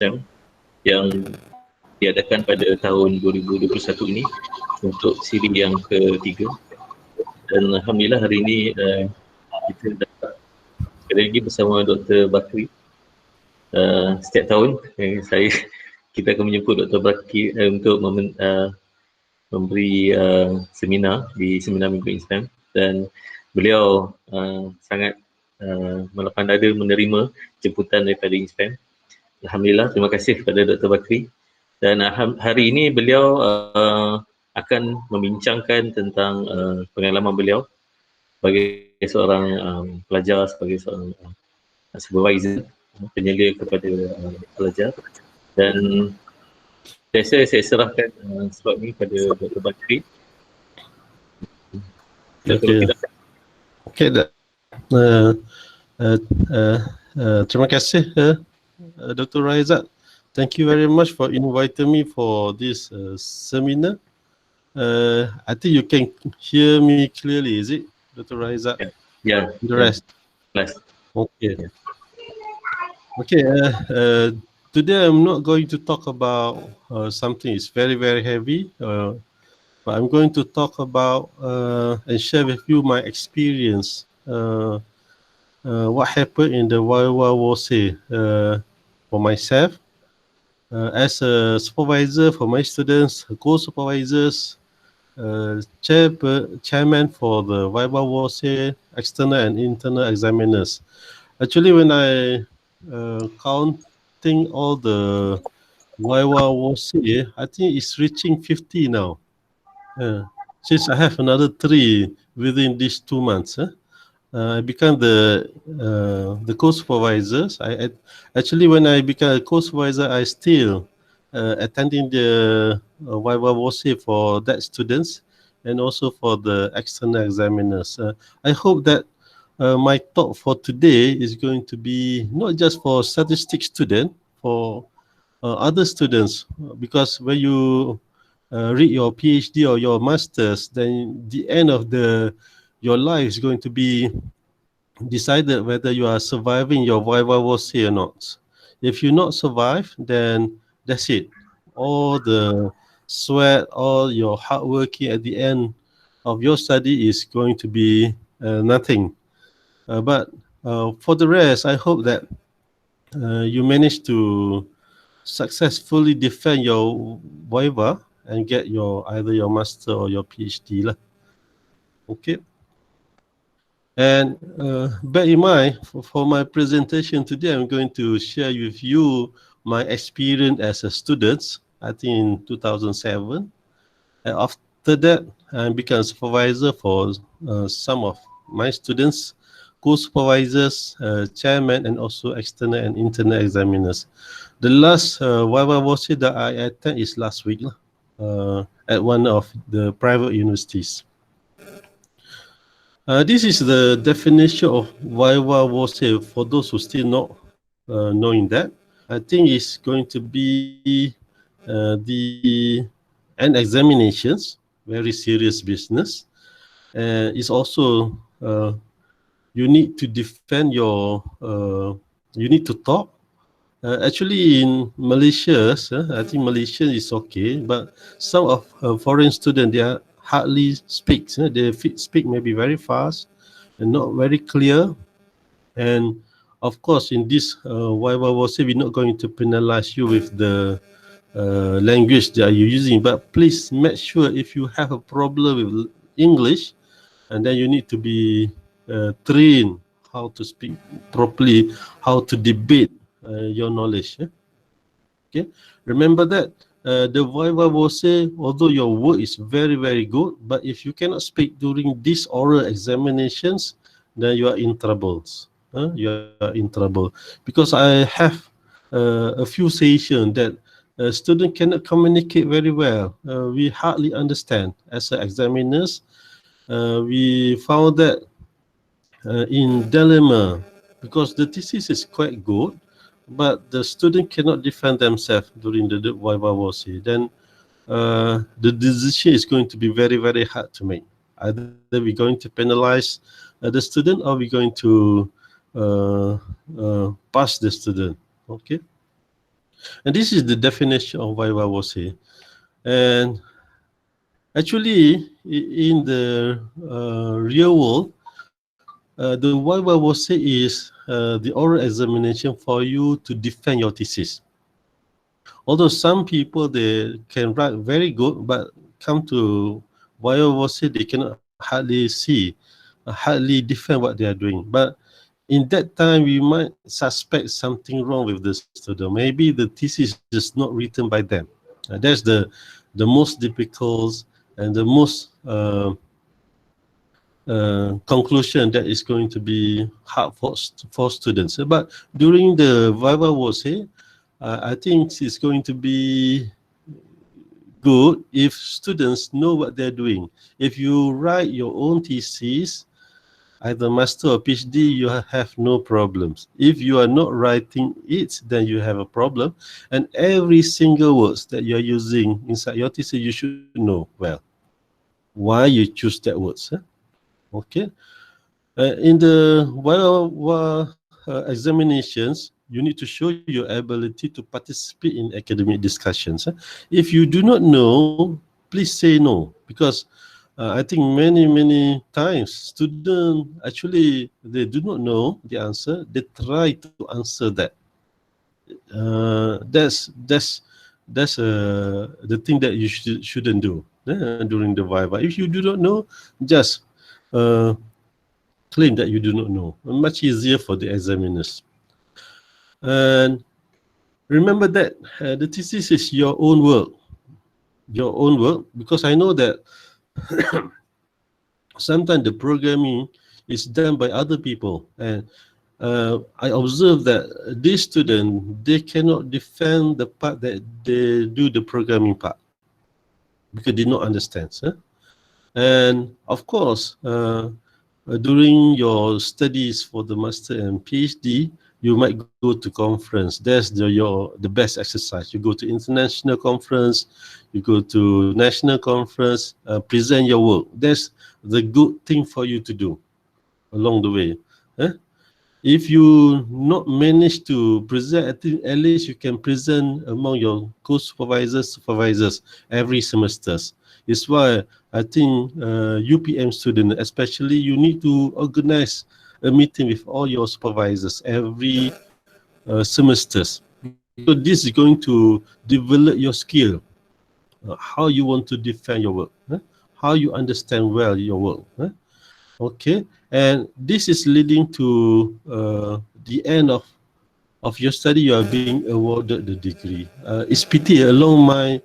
exam yang diadakan pada tahun 2021 ini untuk siri yang ketiga. Dan Alhamdulillah hari ini kita dapat sekali lagi bersama Dr. Bakri. Setiap tahun kita akan menjemput Dr. Bakri untuk memberi seminar di seminar Minggu Islam, dan beliau sangat melapang dada menerima jemputan daripada Islam. Alhamdulillah, terima kasih kepada Dr. Bakri. Dan hari ini beliau akan membincangkan tentang pengalaman beliau sebagai seorang pelajar, sebagai seorang supervisor, penjaga kepada pelajar. Dan saya serahkan slot ini kepada Dr. Bakri. Okey. Terima kasih Dr. Raizat. Thank you very much for inviting me for this seminar. I think you can hear me clearly, is it, Dr. Raizat? Yeah. The rest. Yes. Okay. Okay. Today I'm not going to talk about something is very, very heavy, but I'm going to talk about and share with you my experience. What happened in the Your Viva Voce for myself, as a supervisor for my students, co-supervisors, chairman for the Your Viva Voce external and internal examiners. Actually, when I counting all the Your Viva Voce, I think it's reaching 50 now. Since I have another 3 within these 2 months. I became the co-supervisors. Actually, when I became a co-supervisor, I still attending the Viva Voce for that students and also for the external examiners. I hope that my talk for today is going to be not just for statistics student, for other students, because when you read your PhD or your masters, then the end of your life is going to be decided whether you are surviving your Viva Voce or not. If you not survive, then that's it. All the sweat, all your hard working at the end of your study is going to be nothing. But for the rest, I hope that you manage to successfully defend your Viva and get either your master or your PhD lah. Okay. And bear in mind, for my presentation today, I'm going to share with you my experience as a student, I think in 2007. And after that, I became a supervisor for some of my students, co-supervisors, chairman, and also external and internal examiners. The last Viva Voce that I attended is last week at one of the private universities. This is the definition of Viva Voce for those who still not knowing that. I think it's going to be the end examinations, very serious business. It's also you need to defend your, you need to talk. Actually, in Malaysia, I think Malaysia is okay, but some of foreign students, they are hardly speak. They speak maybe very fast and not very clear. And of course, in this Viva Voce, we're not going to penalize you with the language that you're using, but please make sure if you have a problem with English, and then you need to be trained how to speak properly, how to debate your knowledge. Okay, remember that the Viva Voce, although your work is very, very good, but if you cannot speak during these oral examinations, then you are in troubles. You are in trouble, because I have a few sessions that students cannot communicate very well. We hardly understand. As examiners, we found that in dilemma, because the thesis is quite good, but the student cannot defend themselves during the Viva Voce, then the decision is going to be very, very hard to make. Either we're going to penalize the student, or we're going to pass the student. Okay. And this is the definition of Viva Voce. And actually, in the real world, the Viva Voce is the oral examination for you to defend your thesis. Although some people, they can write very good, but come to Viva Voce, they cannot hardly see, hardly defend what they are doing. But in that time, we might suspect something wrong with the student. Maybe the thesis is not written by them. That's the most difficult and the most conclusion that is going to be hard for students. But during the Viva Voce, I think it's going to be good if students know what they're doing. If you write your own thesis, either master or PhD, you have no problems. If you are not writing it, then you have a problem. And every single words that you're using inside your thesis, you should know well why you choose that words. Okay. In the examinations, you need to show your ability to participate in academic discussions. If you do not know, please say no, because I think many times students actually they do not know the answer. They try to answer that. That's the thing that you shouldn't do during the Viva. If you do not know, just claim that you do not know. Much easier for the examiners. And remember that the thesis is your own work. Your own work, because I know that sometimes the programming is done by other people, and I observe that these students, they cannot defend the part that they do the programming part because they don't understand. And of course, during your studies for the master and PhD, you might go to conference. That's the best exercise. You go to international conference, you go to national conference, present your work. That's the good thing for you to do along the way. If you not manage to present, I think at least you can present among your supervisors every semesters. It's why I think UPM students, especially, you need to organize a meeting with all your supervisors every semesters, because this is going to develop your skill, how you want to defend your work, how you understand well your work. Okay, and this is leading to the end of your study. You are being awarded the degree. It's pity along my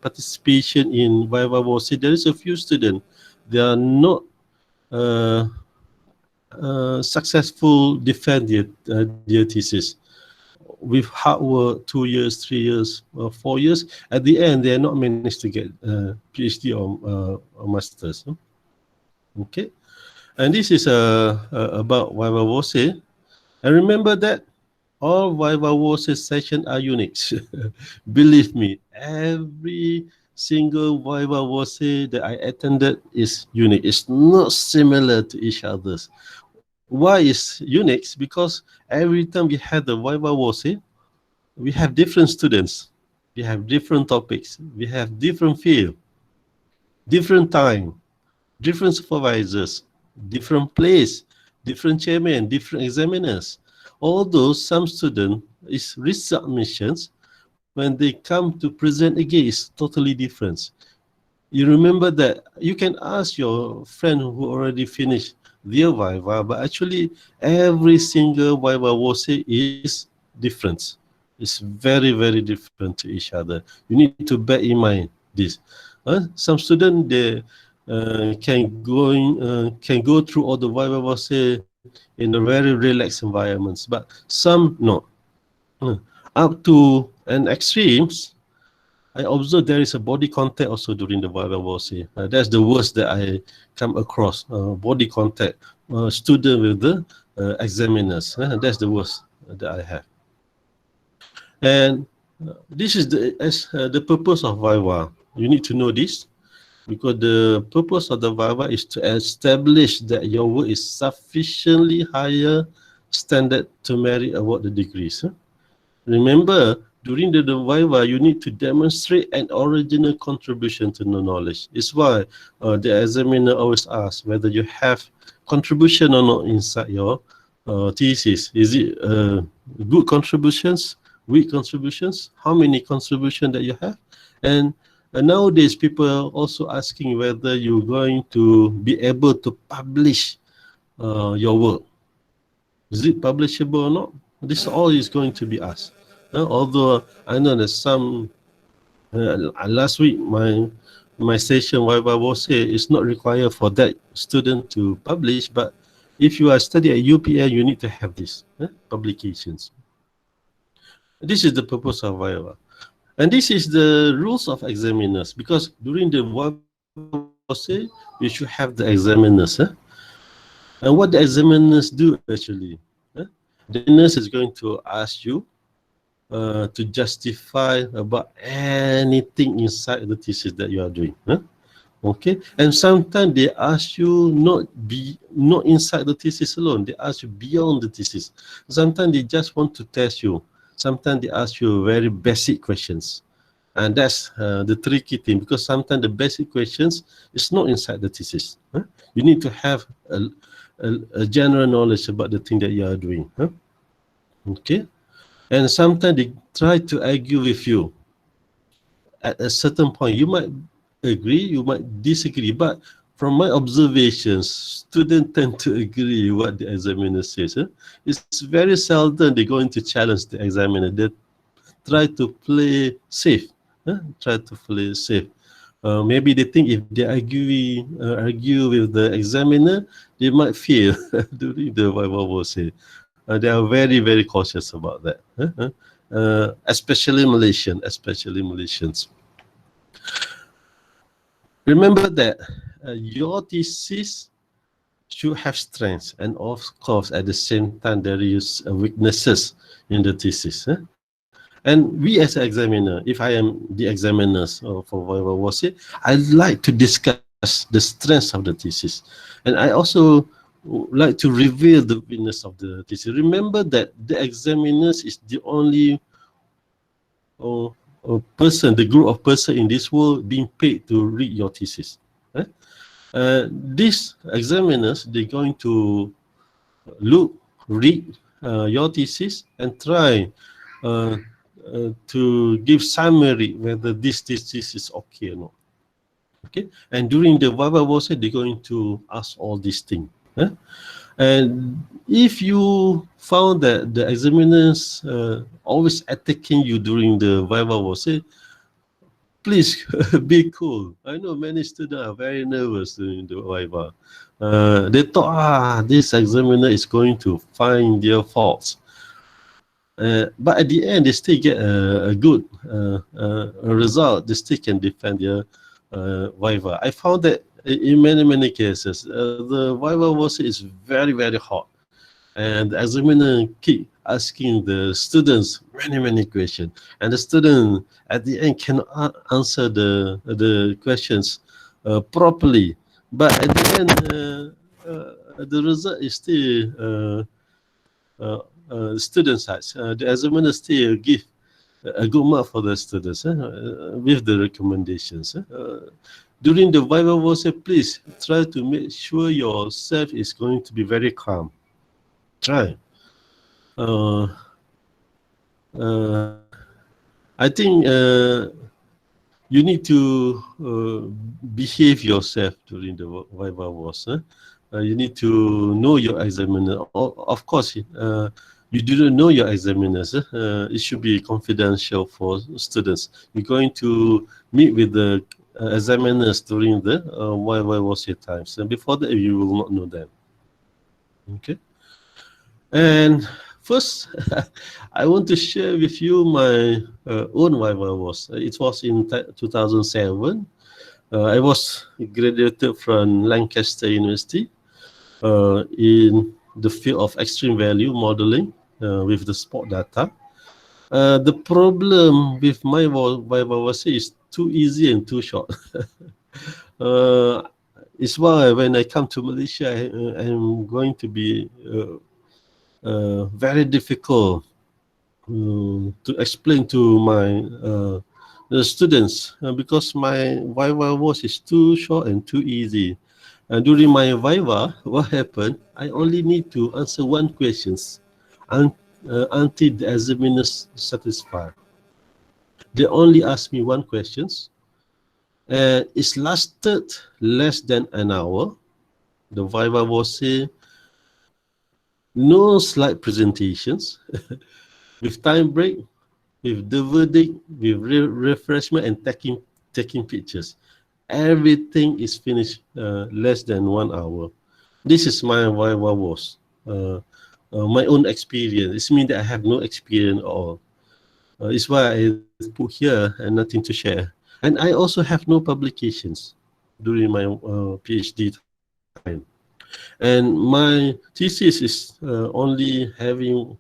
participation in Viva Voce, there is a few students, they are not successful defend their thesis. With hard work, 2 years, 3 years, 4 years, at the end they are not managed to get PhD or masters. Okay, and this is about Viva Voce. And remember that all Viva Voce sessions are unique. Believe me, every single Viva Voce that I attended is unique. It's not similar to each other's. Why is unique? Because every time we had the Viva Voce, we have different students, we have different topics, we have different field, different time, different supervisors, different place, different chairman, different examiners. Although some students is resubmissions, when they come to present again, it's totally different. You remember that you can ask your friend who already finished their Viva, but actually every single Viva Voce is different. It's very different to each other. You need to bear in mind this. Some students, they can go through all the Viva Voce in a very relaxed environments, but some not. Up to an extremes, I observe there is a body contact also during the Viva Voce. That's the worst that I come across. Body contact, student with the examiners. That's the worst that I have. And this is the purpose of Viva. You need to know this, because the purpose of the Viva is to establish that your work is sufficiently higher standard to merit award the degrees. Remember, during the Viva, you need to demonstrate an original contribution to the knowledge. It's why the examiner always asks whether you have contribution or not inside your thesis. Is it good contributions, weak contributions? How many contributions that you have? And nowadays, people are also asking whether you're going to be able to publish your work. Is it publishable or not? This all is going to be asked. Although I know that some last week my session Your Viva Voce is not required for that student to publish, but if you are studying at UPL, you need to have this publications. This is the purpose of Viva. And this is the rules of examiners, because during the Your Viva Voce, you should have the examiners. And what the examiners do actually, the examiners is going to ask you to justify about anything inside the thesis that you are doing. Okay, and sometimes they ask you not inside the thesis alone. They ask you beyond the thesis. Sometimes they just want to test you. Sometimes they ask you very basic questions, and that's the tricky thing, because sometimes the basic questions is not inside the thesis. You need to have a general knowledge about the thing that you are doing. Okay. And sometimes they try to argue with you. At a certain point, you might agree, you might disagree, but from my observations, students tend to agree what the examiner says. It's very seldom they're going to challenge the examiner. They try to play safe. Try to play safe. Maybe they think if they argue with the examiner, they might fail during the Your Viva Voce. They are very, very cautious about that, especially Malaysians. Remember that your thesis should have strengths, and of course, at the same time, there is weaknesses in the thesis. And we as an examiner, if I am the examiners for Viva Voce, I like to discuss the strengths of the thesis. And I also like to reveal the weakness of the thesis. Remember that the examiners is the only person, the group of person in this world being paid to read your thesis. These examiners, they're going to read your thesis and try to give summary whether this thesis is okay or not. Okay, and during the Viva Voce, they're going to ask all these things. And if you found that the examiners always attacking you during the Viva Voce, please be cool. I know many students are very nervous during the Viva. They thought, this examiner is going to find their faults. But at the end, they still get a good result. They still can defend their Viva. I found that in many cases, the Viva Voce is very, very hot. And the examiner keep asking the students many questions. And the student at the end cannot answer the questions properly. But at the end, the result is still student side. The examiner still give a good mark for the students with the recommendations. During the Viva Voce, please try to make sure yourself is going to be very calm. Try. I think you need to behave yourself during the Viva Voce. You need to know your examiner. Of course, you didn't know your examiners. It should be confidential for students. You're going to meet with the examiners during the Viva Voce times. And before that, you will not know them. Okay. And first, I want to share with you my own Viva Voce. It was in 2007. I was graduated from Lancaster University in the field of extreme value modeling with the sport data. The problem with my Viva Voce is too easy and too short. It's why when I come to Malaysia, I'm going to be very difficult to explain to my the students because my Viva was is too short and too easy. During my Viva, what happened? I only need to answer one questions until the examiners satisfied. They only asked me one questions. It lasted less than an hour. The Viva was no slide presentations with time break, with the verdict, with refreshment and taking pictures. Everything is finished less than 1 hour. This is my Viva was. My own experience. It means that I have no experience at all. It's why I put here and nothing to share. And I also have no publications during my PhD time. And my thesis is only having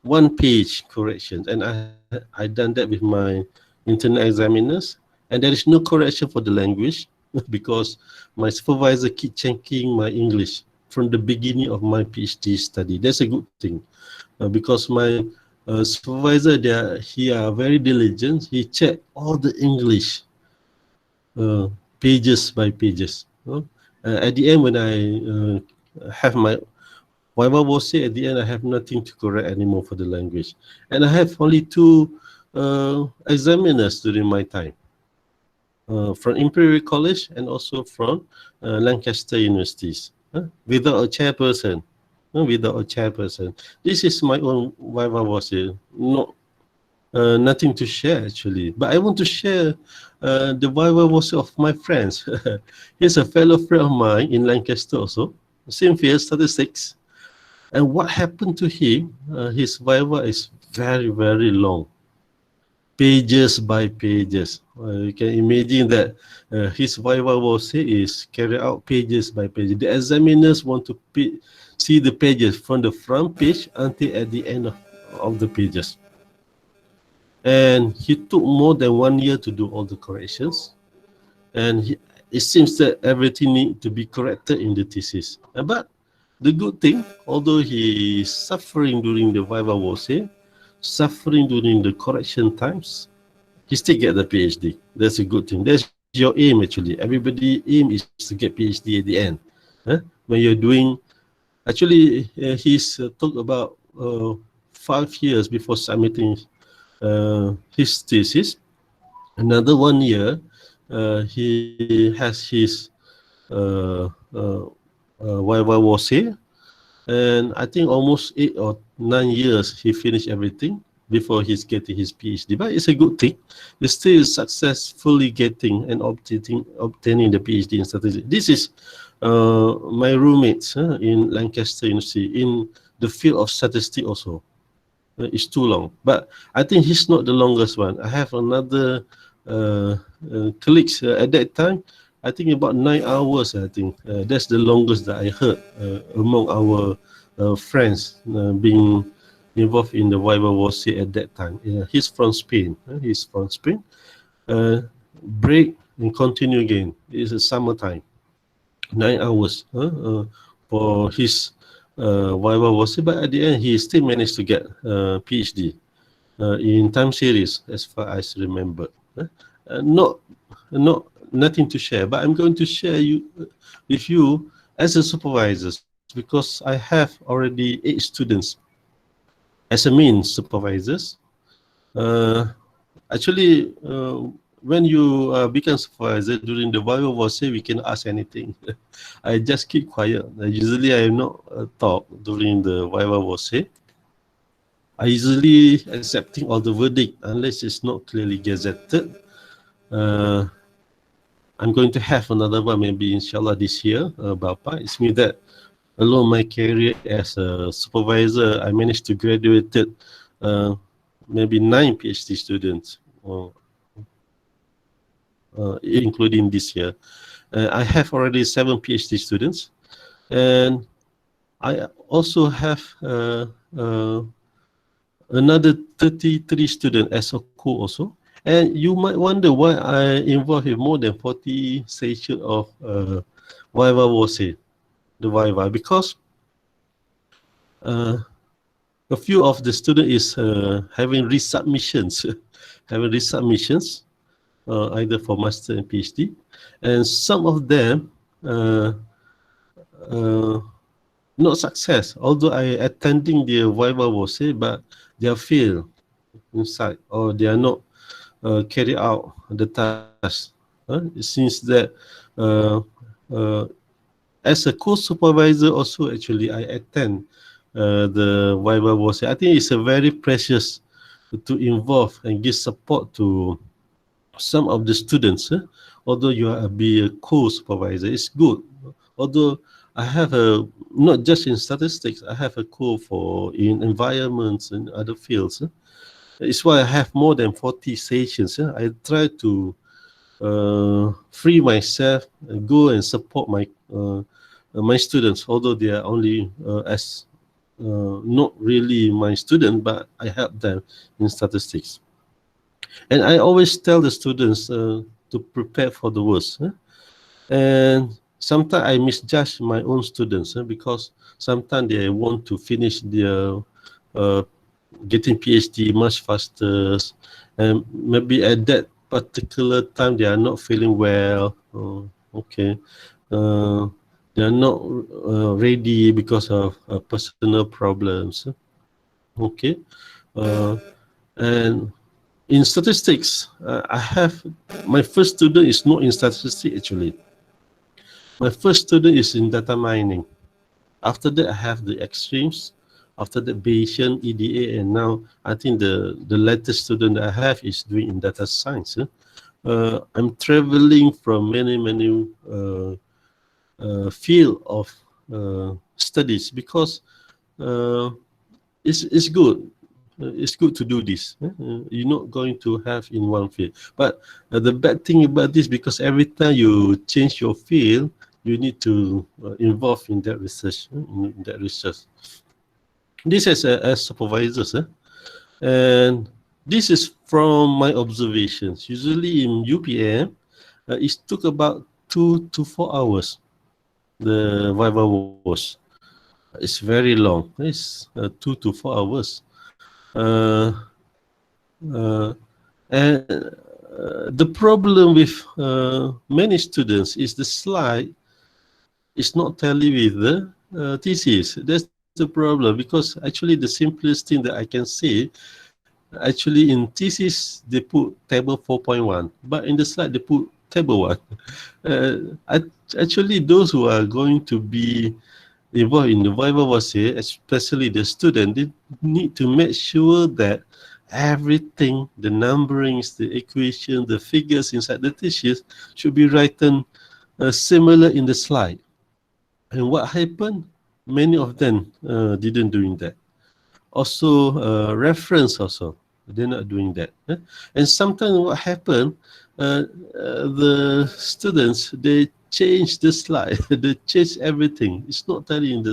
one page corrections, and I done that with my internal examiners, and there is no correction for the language because my supervisor keep checking my English from the beginning of my PhD study. That's a good thing because my supervisor there, he are very diligent. He check all the English pages by pages. At the end, when I have my Viva Voce, at the end, I have nothing to correct anymore for the language. And I have only two examiners during my time, from Imperial College and also from Lancaster Universities, without a chairperson. Without a chairperson. This is my own Viva Voce. Nothing to share actually, but I want to share the Viva Voce of my friends. Here's a fellow friend of mine in Lancaster also, same field, statistics. And what happened to him, his Viva is very, very long. Pages by pages. You can imagine that his Viva Voce is carried out pages by pages. The examiners want to see the pages from the front page until at the end of the pages. And he took more than 1 year to do all the corrections. And it seems that everything needs to be corrected in the thesis. But the good thing, although he is suffering during the Viva Voce, suffering during the correction times, he still get the PhD. That's a good thing. That's your aim actually. Everybody aim is to get PhD at the end. When you're doing, actually he's talked about 5 years before submitting his thesis. Another 1 year, he has his Viva Voce, and I think almost 8 or 9 years he finished everything before he's getting his PhD. But it's a good thing. He's still successfully getting and obtaining the PhD in statistics. This is my roommates in Lancaster University in the field of statistics also. It's too long, but I think he's not the longest one. I have another colleagues at that time. I think about 9 hours. I think that's the longest that I heard among our friends being involved in the Viva Voce at that time. He's from Spain. He's from Spain. Break and continue again. It's a summertime. 9 hours for his Viva Voce, but at the end he still managed to get PhD in time series, as far as I remember. Nothing to share, but I'm going to share with you as a supervisor, because I have already 8 students as a main supervisors. Actually, when you become supervisor during the Viva Voce, we can ask anything. I just keep quiet. Usually, I am not talk during the Viva Voce. I usually accepting all the verdict unless it's not clearly gazetted. I'm going to have another one maybe inshallah this year, Bapa. It's me that along my career as a supervisor, I managed to graduate maybe 9 PhD students, including this year. I have already 7 PhD students, and I also have another 33 students as a co also. And you might wonder why I involved in more than 40 sessions of Viva Voce, the Viva, because a few of the student is having resubmissions, either for master and PhD, and some of them uh, not success. Although I attending the Viva Voce, but they are fail inside, or they are not carry out the task. It seems that uh, uh, as a co-supervisor also, actually I attend the Viva Voce. I think it's a very precious to involve and give support to some of the students. Although you are be a co-supervisor, it's good. Although I have a not just in statistics, I have a co for in environments and other fields. It's why I have more than 40 sessions. I try to free myself and go and support my students, although they are only as not really my student, but I help them in statistics. And I always tell the students to prepare for the worst. And sometimes I misjudge my own students because sometimes they want to finish their getting PhD much faster, and maybe at that particular time they are not feeling well. Okay, they are not ready because of personal problems. Okay, and in statistics, I have my first student is not in statistics actually. My first student is in data mining. After that, I have the extremes. After that, Bayesian, EDA, and now I think the latest student I have is doing in data science. I'm traveling from many field of studies because it's good. It's good to do this. You're not going to have in one field. But the bad thing about this, because every time you change your field, you need to involve in that research. This as supervisors, and this is from my observations. Usually in UPM, it took about 2 to 4 hours. The Viva was. It's very long. It's 2 to 4 hours. And the problem with many students is the slide is not tally with the thesis. That's the problem, because actually the simplest thing that I can say, actually in thesis they put table 4.1, but in the slide they put table 1. Actually, those who are going to be involved in the Viva Voce, especially the student, they need to make sure that everything, the numberings, the equation, the figures inside the thesis should be written similar in the slide. And what happened? Many of them didn't doing that. Also, reference also, they're not doing that. And sometimes what happened, the students, they change the slide, they change everything. It's not telling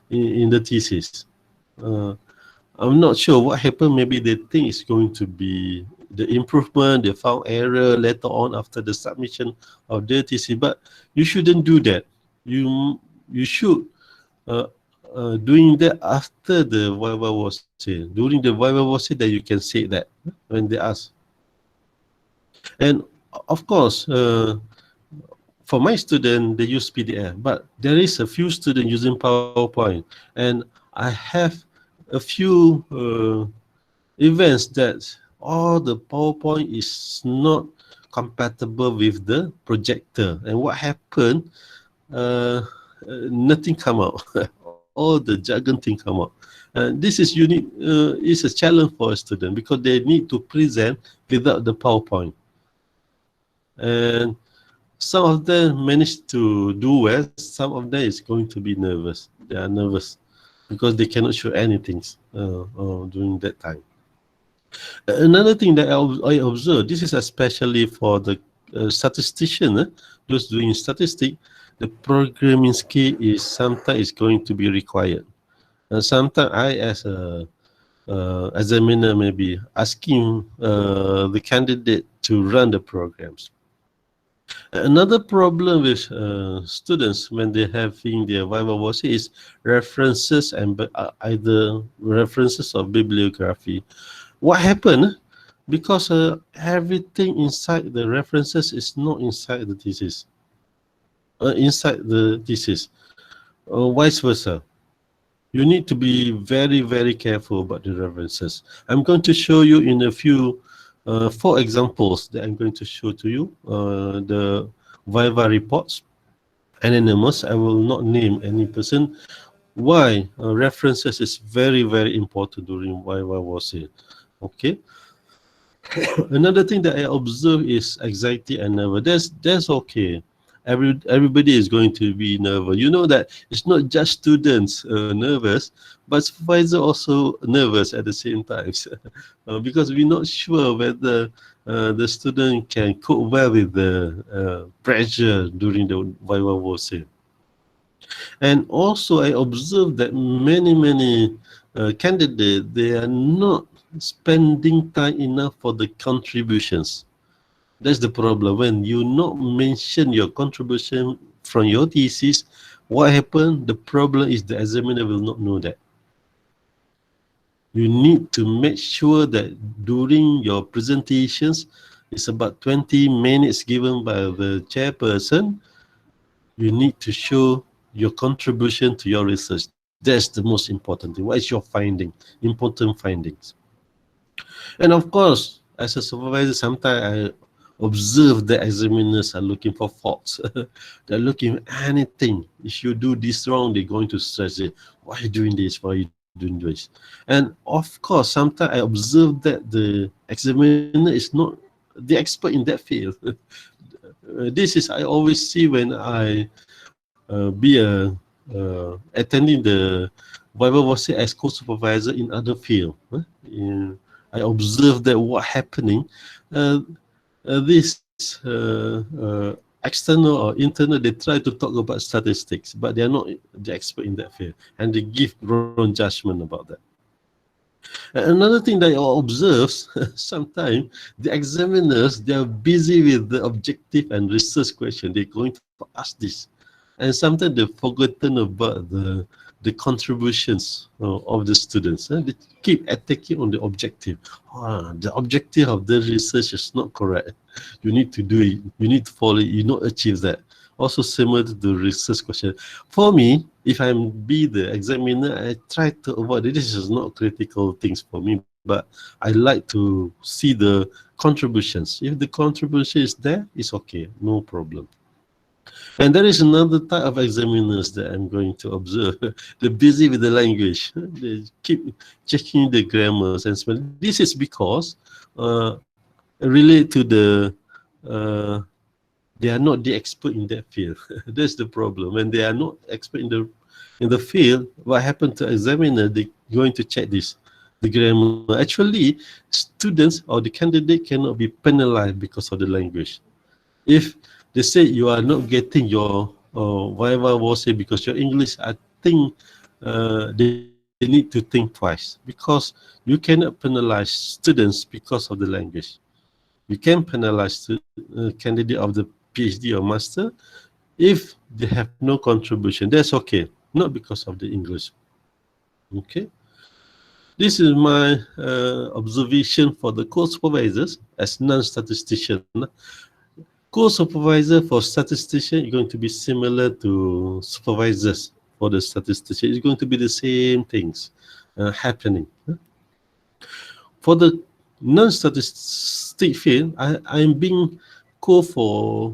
in the thesis. I'm not sure what happened. Maybe they think it's going to be the improvement. They found error later on after the submission of their thesis, but you shouldn't do that. You should doing that after the Viva Voce. During the Viva Voce, that you can say that when they ask. And of course, for my student, they use PDF, but there is a few students using PowerPoint, and I have a few events that all the PowerPoint is not compatible with the projector. And what happened? Nothing come out. All the jargon thing come out. This is unique. Is a challenge for a student because they need to present without the PowerPoint. And some of them manage to do well. Some of them is going to be nervous. They are nervous because they cannot show anything during that time. Another thing that I observed, this is especially for the statistician, those doing statistics, the programming skill is sometimes going to be required. And sometimes I, as a examiner, maybe asking the candidate to run the programs. Another problem with students when they having their Viva Voce is references and either references or bibliography. What happened? Because everything inside the references is not inside the thesis. Inside the thesis, vice versa. You need to be very, very careful about the references. I'm going to show you in a few, 4 examples that I'm going to show to you. The Viva reports, anonymous, I will not name any person. Why? References is very, very important during Viva Voce. Okay. Another thing that I observe is anxiety and nervous. That's okay. Everybody is going to be nervous. You know that it's not just students nervous, but supervisor also nervous at the same time, because we're not sure whether the student can cope well with the pressure during the Viva Voce. And also, I observed that many candidates, they are not spending time enough for the contributions. That's the problem. When you not mention your contribution from your thesis, what happened? The problem is the examiner will not know that. You need to make sure that during your presentations, it's about 20 minutes given by the chairperson, you need to show your contribution to your research. That's the most important thing. What is your finding? Important findings. And of course, as a supervisor, sometimes I observe the examiners are looking for faults. They're looking at anything. If you do this wrong, they're going to stress it. Why are you doing this? Why are you doing this? And of course, sometimes I observe that the examiner is not the expert in that field. This is I always see when I attending the Viva Voce as co-supervisor in other field. I observe that what happening. This external or internal, they try to talk about statistics, but they are not the expert in that field, and they give wrong judgment about that. Another thing that I observe, sometimes the examiners, they are busy with the objective and research question. They're going to ask this. And sometimes they've forgotten about the contributions of the students. They keep attacking on the objective. The objective of the research is not correct. You need to do it. You need to follow it. You not achieve that. Also similar to the research question. For me, if I'm be the examiner, I try to avoid it. This is not critical things for me, but I like to see the contributions. If the contribution is there, it's okay, no problem. And there is another type of examiners that I'm going to observe. They're busy with the language. They keep checking the grammars and spelling. This is because relate to the they are not the expert in that field. That's the problem. When they are not expert in the field, what happened to examiner? They going to check this, the grammar. Actually, students or the candidate cannot be penalized because of the language. If they say you are not getting your Viva Voce because your English, I think they need to think twice, because you cannot penalize students because of the language. You can penalize candidate of the PhD or master if they have no contribution. That's okay, not because of the English. Okay. This is my observation for the co-supervisors as non-statistician. Co-supervisor for statistician is going to be similar to supervisors for the statistician. It's going to be the same things happening. For the non-statistic field, I'm being for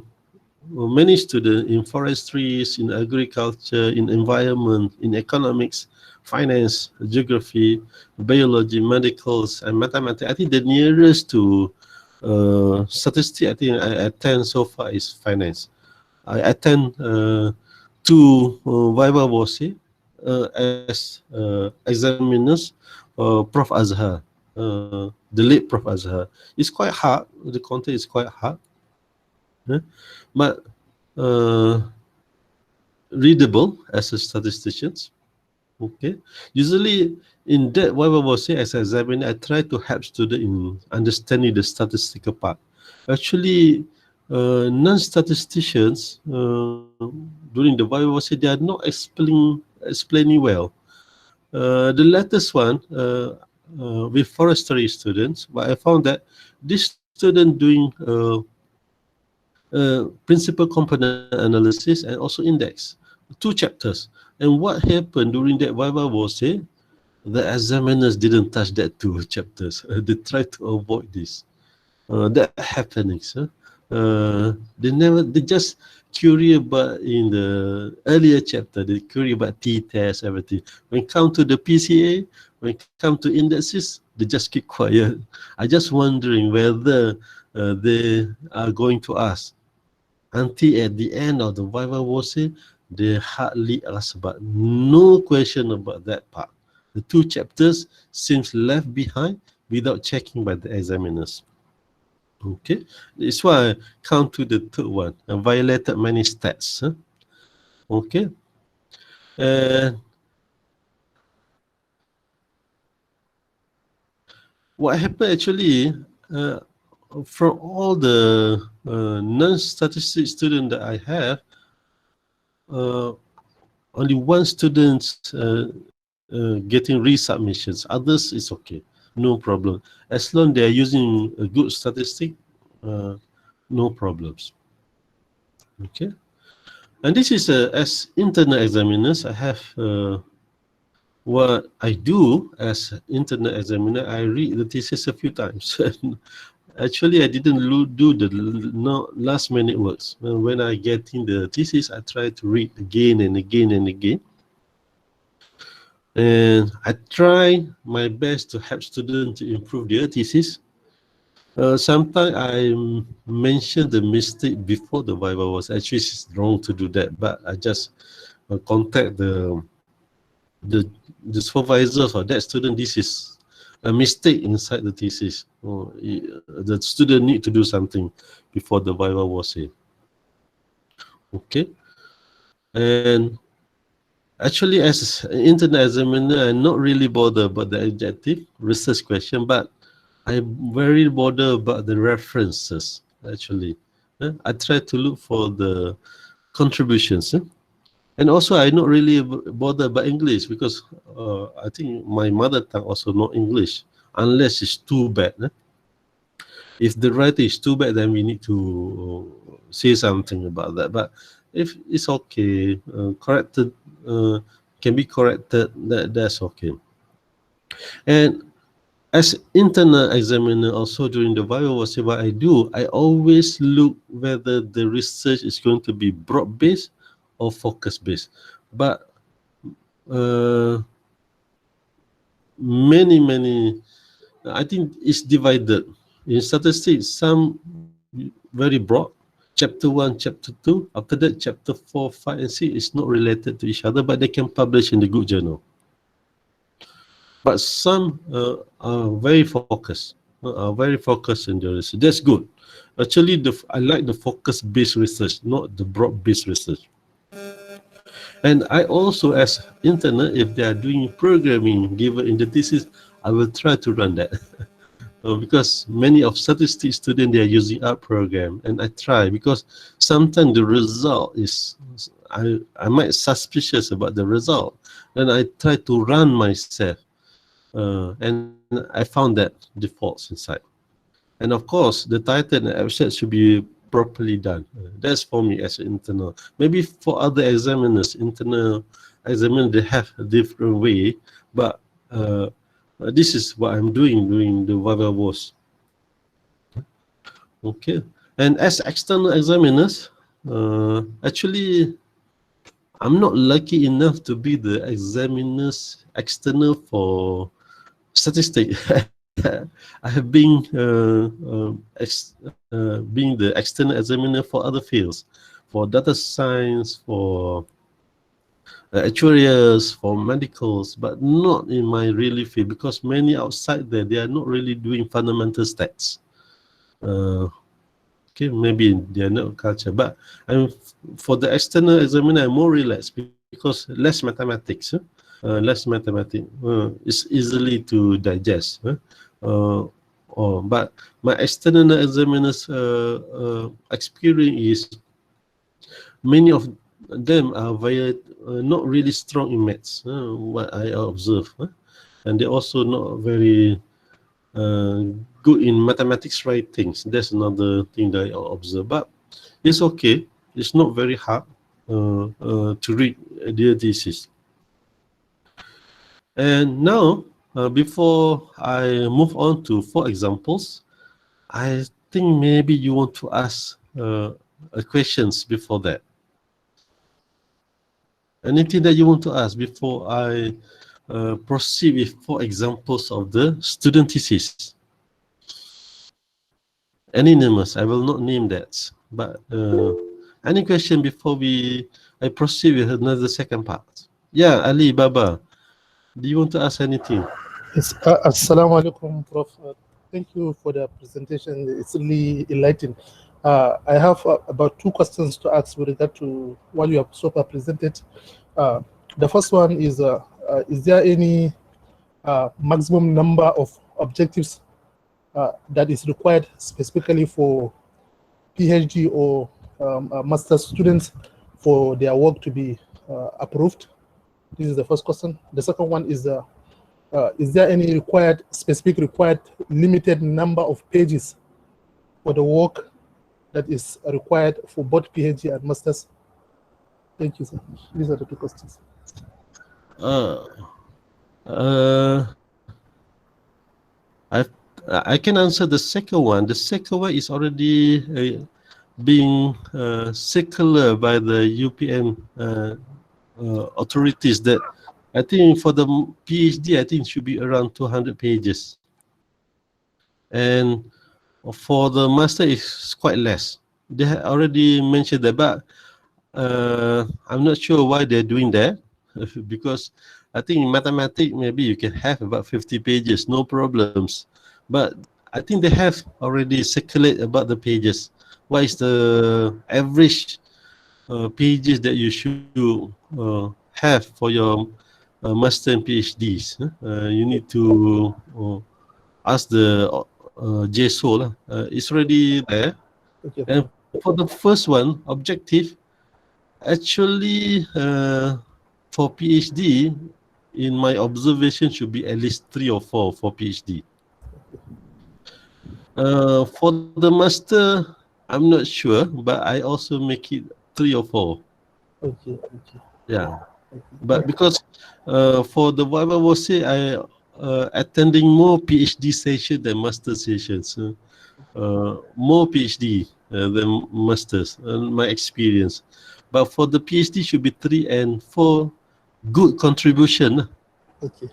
many students in forestry, in agriculture, in environment, in economics, finance, geography, biology, medicals, and mathematics. I think the nearest to statistics I think I attend so far is finance. I attend two Viva Voce as examiners, Prof Azhar, the late Prof Azhar. It's quite hard. The content is quite hard, but readable as a statistician. Okay. Usually in that Viva Voce as an examiner, I try to help students in understanding the statistical part. Actually, non-statisticians during the Viva Voce, they are not explaining well. The latest one with forestry students, but I found that this student doing principal component analysis and also index, 2 chapters. And what happened during that Viva Voce, the examiners didn't touch that 2 chapters. They tried to avoid this. That happening, sir. They just curious about in the earlier chapter, they curious about t-test, everything. When come to the PCA, when come to indexes, they just keep quiet. I just wondering whether they are going to ask. Until at the end of the Viva Voce, they hardly ask about, no question about that part. The 2 chapters seems left behind without checking by the examiners. Okay, that's why I come to the third one. I violated many stats. Okay, and what happened actually, from all the non-statistic students that I have, only one student getting resubmissions. Others is okay, no problem. As long they are using a good statistic, no problems. Okay, and this is as internal examiners, I have what I do as internal examiner. I read the thesis a few times. Actually, I didn't do the last minute works. When I get in the thesis, I try to read again and again and again. And I try my best to help students to improve their thesis. Sometimes I mention the mistake before the Viva was actually it's wrong to do that, but I just contact the supervisors or that student. This is a mistake inside the thesis. The student need to do something before the Viva was here. Okay, and actually, as an internal examiner, I'm not really bothered about the objective research question, but I'm very bothered about the references. Actually, I try to look for the contributions, and also I'm not really bothered about English because I think my mother tongue also not English unless it's too bad. If the writing is too bad, then we need to say something about that. But if it's okay, corrected, can be corrected, that's okay. And as internal examiner, also during the Viva Voce, what I do, I always look whether the research is going to be broad-based or focus-based. But many, I think it's divided. In statistics, some very broad, chapter 1, chapter 2, after that chapter 4, 5 and 6 is not related to each other, but they can publish in the good journal. But some are very focused, in the research. That's good. Actually, I like the focus-based research, not the broad-based research. And I also, as internal, if they are doing programming given in the thesis, I will try to run that. Because many of statistics students, they are using our program, and I try because sometimes the result is, I might suspicious about the result, and I try to run myself, and I found that defaults inside. And of course, the title and abstract should be properly done. That's for me as an internal. Maybe for other examiners, internal examiners, they have a different way, but this is what I'm doing during the Viva Voce. Okay, and as external examiners, actually, I'm not lucky enough to be the examiners external for statistics. I have been being the external examiner for other fields, for data science, for actuarials, for medicals, but not in my really field because many outside there, they are not really doing fundamental stats. Okay, maybe they are not culture, but for the external examiner, I'm more relaxed because less mathematics. Less mathematics. It's easily to digest. But my external examiners experience is many of them are not really strong in maths, what I observe, and they also not very good in mathematics writings. That's another thing that I observe. But it's okay. It's not very hard to read their thesis. And now, before I move on to 4 examples, I think maybe you want to ask questions before that. Anything that you want to ask before I proceed with 4 examples of the student thesis? Anonymous, I will not name that. But any question before I proceed with another second part? Yeah, Ali, Baba, do you want to ask anything? Yes, Assalamu alaikum, Prof. Thank you for the presentation. It's really enlightening. I have about 2 questions to ask with regard to what you have so far presented. The first one is there any maximum number of objectives that is required specifically for PhD or master's students for their work to be approved? This is the first question. The second one is there any specific required limited number of pages for the work that is required for both PhD and masters? Thank you, sir. These are the 2 questions. I can answer the second one. The second one is already being circular by the UPM authorities that I think for the PhD, I think it should be around 200 pages. And for the master, it's quite less. They already mentioned that, but I'm not sure why they're doing that, because I think in mathematics, maybe you can have about 50 pages, no problems. But I think they have already circulated about the pages. What is the average pages that you should have for your master and PhDs? You need to ask the JSO. It's already there. Okay. And for the first one, objective, actually for PhD, in my observation, should be at least 3 or 4 for PhD. For the master, I'm not sure, but I also make it 3 or 4. Okay. Yeah. But because for the Viva Voce, I attending more PhD sessions than master sessions. More PhD than masters, my experience. But for the PhD, should be 3 and 4 good contribution. Okay.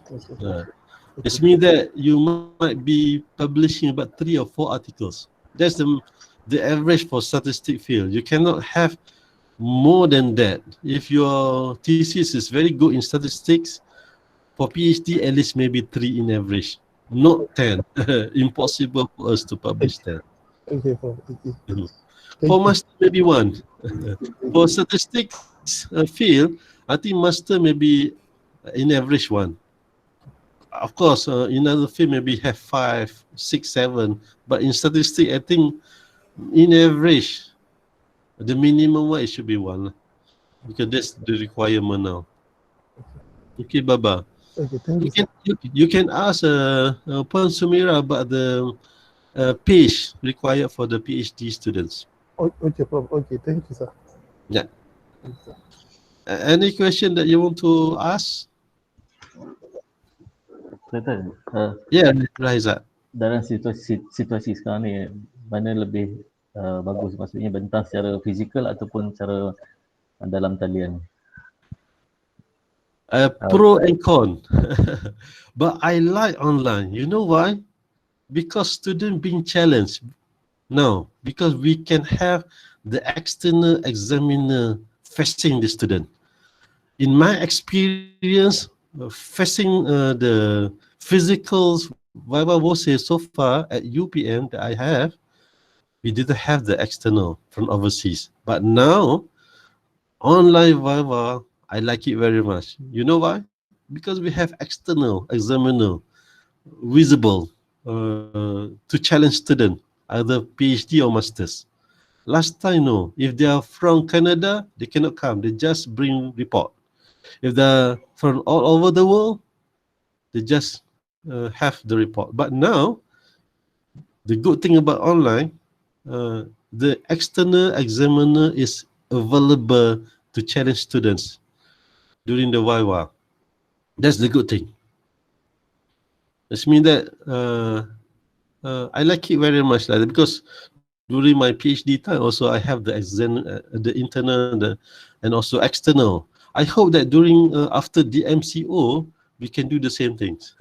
It means that you might be publishing about 3 or 4 articles. That's the average for statistic field. You cannot have more than that. If your thesis is very good in statistics, for PhD at least maybe 3 in average, not 10. Impossible for us to publish 10. Okay. For master, maybe 1. For statistics field, I think master maybe in average 1. Of course, in other field maybe have 5, 6, 7. But in statistics, I think in average, the minimum one it should be 1, because that's the requirement now. Okay, Baba. Okay, thank you. You can ask Puan Sumira about the page required for the PhD students. Okay, Prof. Okay, thank you, sir. Yeah. Any question that you want to ask? Betul. Yeah, Raizat. Dalam situasi sekarang ni, mana lebih bagus, maksudnya bentang secara fizikal ataupun secara dalam talian? Pro and con. But I like online. You know why? Because students being challenged now, because we can have the external examiner facing the student. In my experience, facing the physical Viva Voce so far at UPM that I have, we didn't have the external from overseas. But now, online Viva, I like it very much. You know why? Because we have external examiner visible to challenge students, either PhD or masters. Last time, no. If they are from Canada, they cannot come. They just bring report. If they're from all over the world, they just have the report. But now, the good thing about online, the external examiner is available to challenge students during the Viva. That's the good thing. It means that I like it very much like that, because during my PhD time also I have the the internal and also external. I hope that during after the MCO we can do the same things.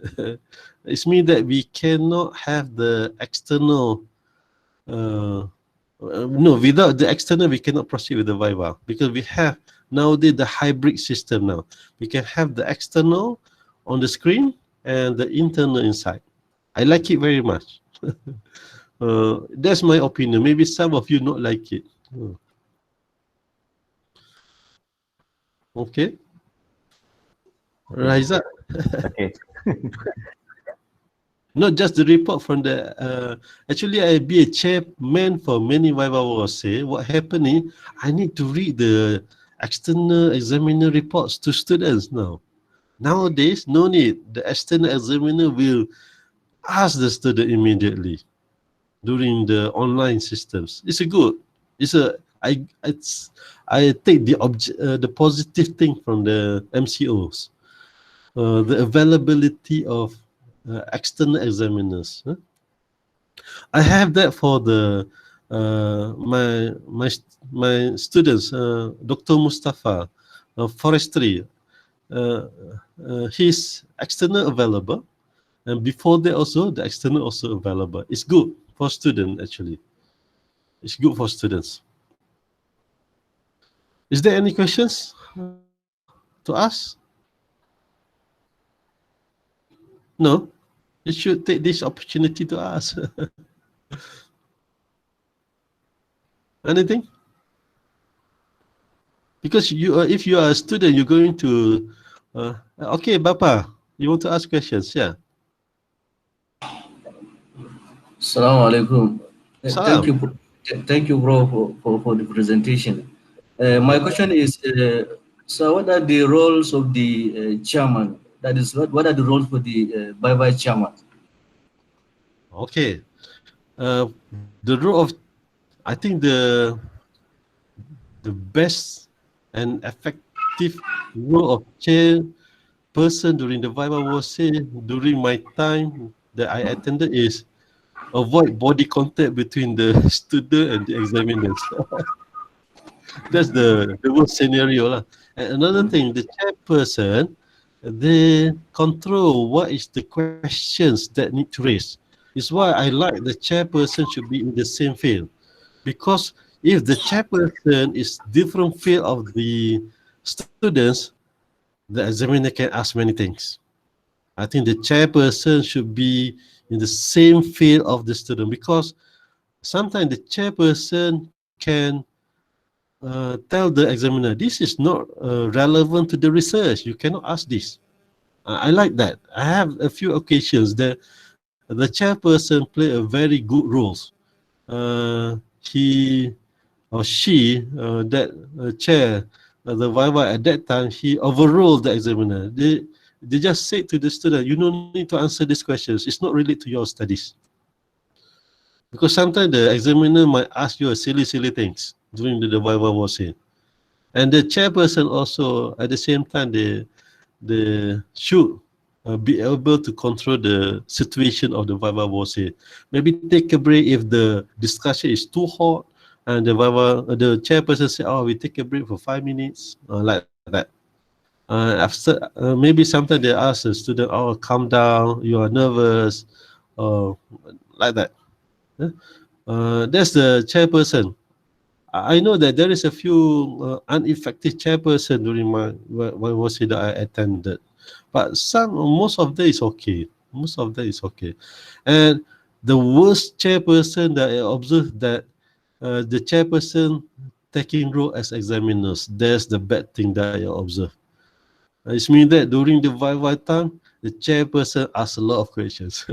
It means that we cannot have the external. No, without the external we cannot proceed with the Viva, because we have nowadays the hybrid system now. We can have the external on the screen and the internal inside. I like it very much. That's my opinion. Maybe some of you not like it. Okay. Raisa. Okay. Not just the report from the. Actually, I be a chairman for many Viva Voce. What happened is I need to read the external examiner reports to students now. Nowadays, no need. The external examiner will ask the student immediately during the online systems. It's a good. It's a. I take the positive thing from the MCOs. The availability of external examiners. I have that for the my students. Dr. Mustafa, forestry. He's external available, and before that also the external also available. It's good for students actually. It's good for students. Is there any questions to ask? No, you should take this opportunity to ask. Anything? Because you, if you are a student, you're going to. Okay, Bapa, you want to ask questions? Yeah. Assalamu alaikum. Salam. Thank you, bro, for the presentation. My question is, so what are the roles of the chairman? That is, what are the roles for the Viva chairman? Okay. The role of, I think the best and effective role of chairperson during the Viva Voce during my time that I attended is avoid body contact between the student and the examiners. That's the worst scenario lah. And another thing, the chairperson, they control what is the questions that need to raise. It's why I like the chairperson should be in the same field, because if the chairperson is different field of the students, the examiner can ask many things. I think the chairperson should be in the same field of the student, because sometimes the chairperson can tell the examiner, this is not relevant to the research. You cannot ask this. I like that. I have a few occasions that the chairperson play a very good roles. He or she, that chair, the Viva at that time, he overruled the examiner. They just say to the student, you don't need to answer these questions. It's not related to your studies. Because sometimes the examiner might ask you silly things during the Viva Voce. And the chairperson also, at the same time, they should be able to control the situation of the Viva Voce. Maybe take a break if the discussion is too hot, and the chairperson say, "Oh, we take a break for 5 minutes," like that. After maybe sometimes they ask the student, "Oh, calm down, you are nervous," like that. That's the chairperson. I know that there is a few ineffective chairperson during my voce that I attended, but most of them is okay. Most of them is okay, and the worst chairperson that I observed that the chairperson taking role as examiners. That's the bad thing that I observed. It means that during the Viva time, the chairperson asks a lot of questions.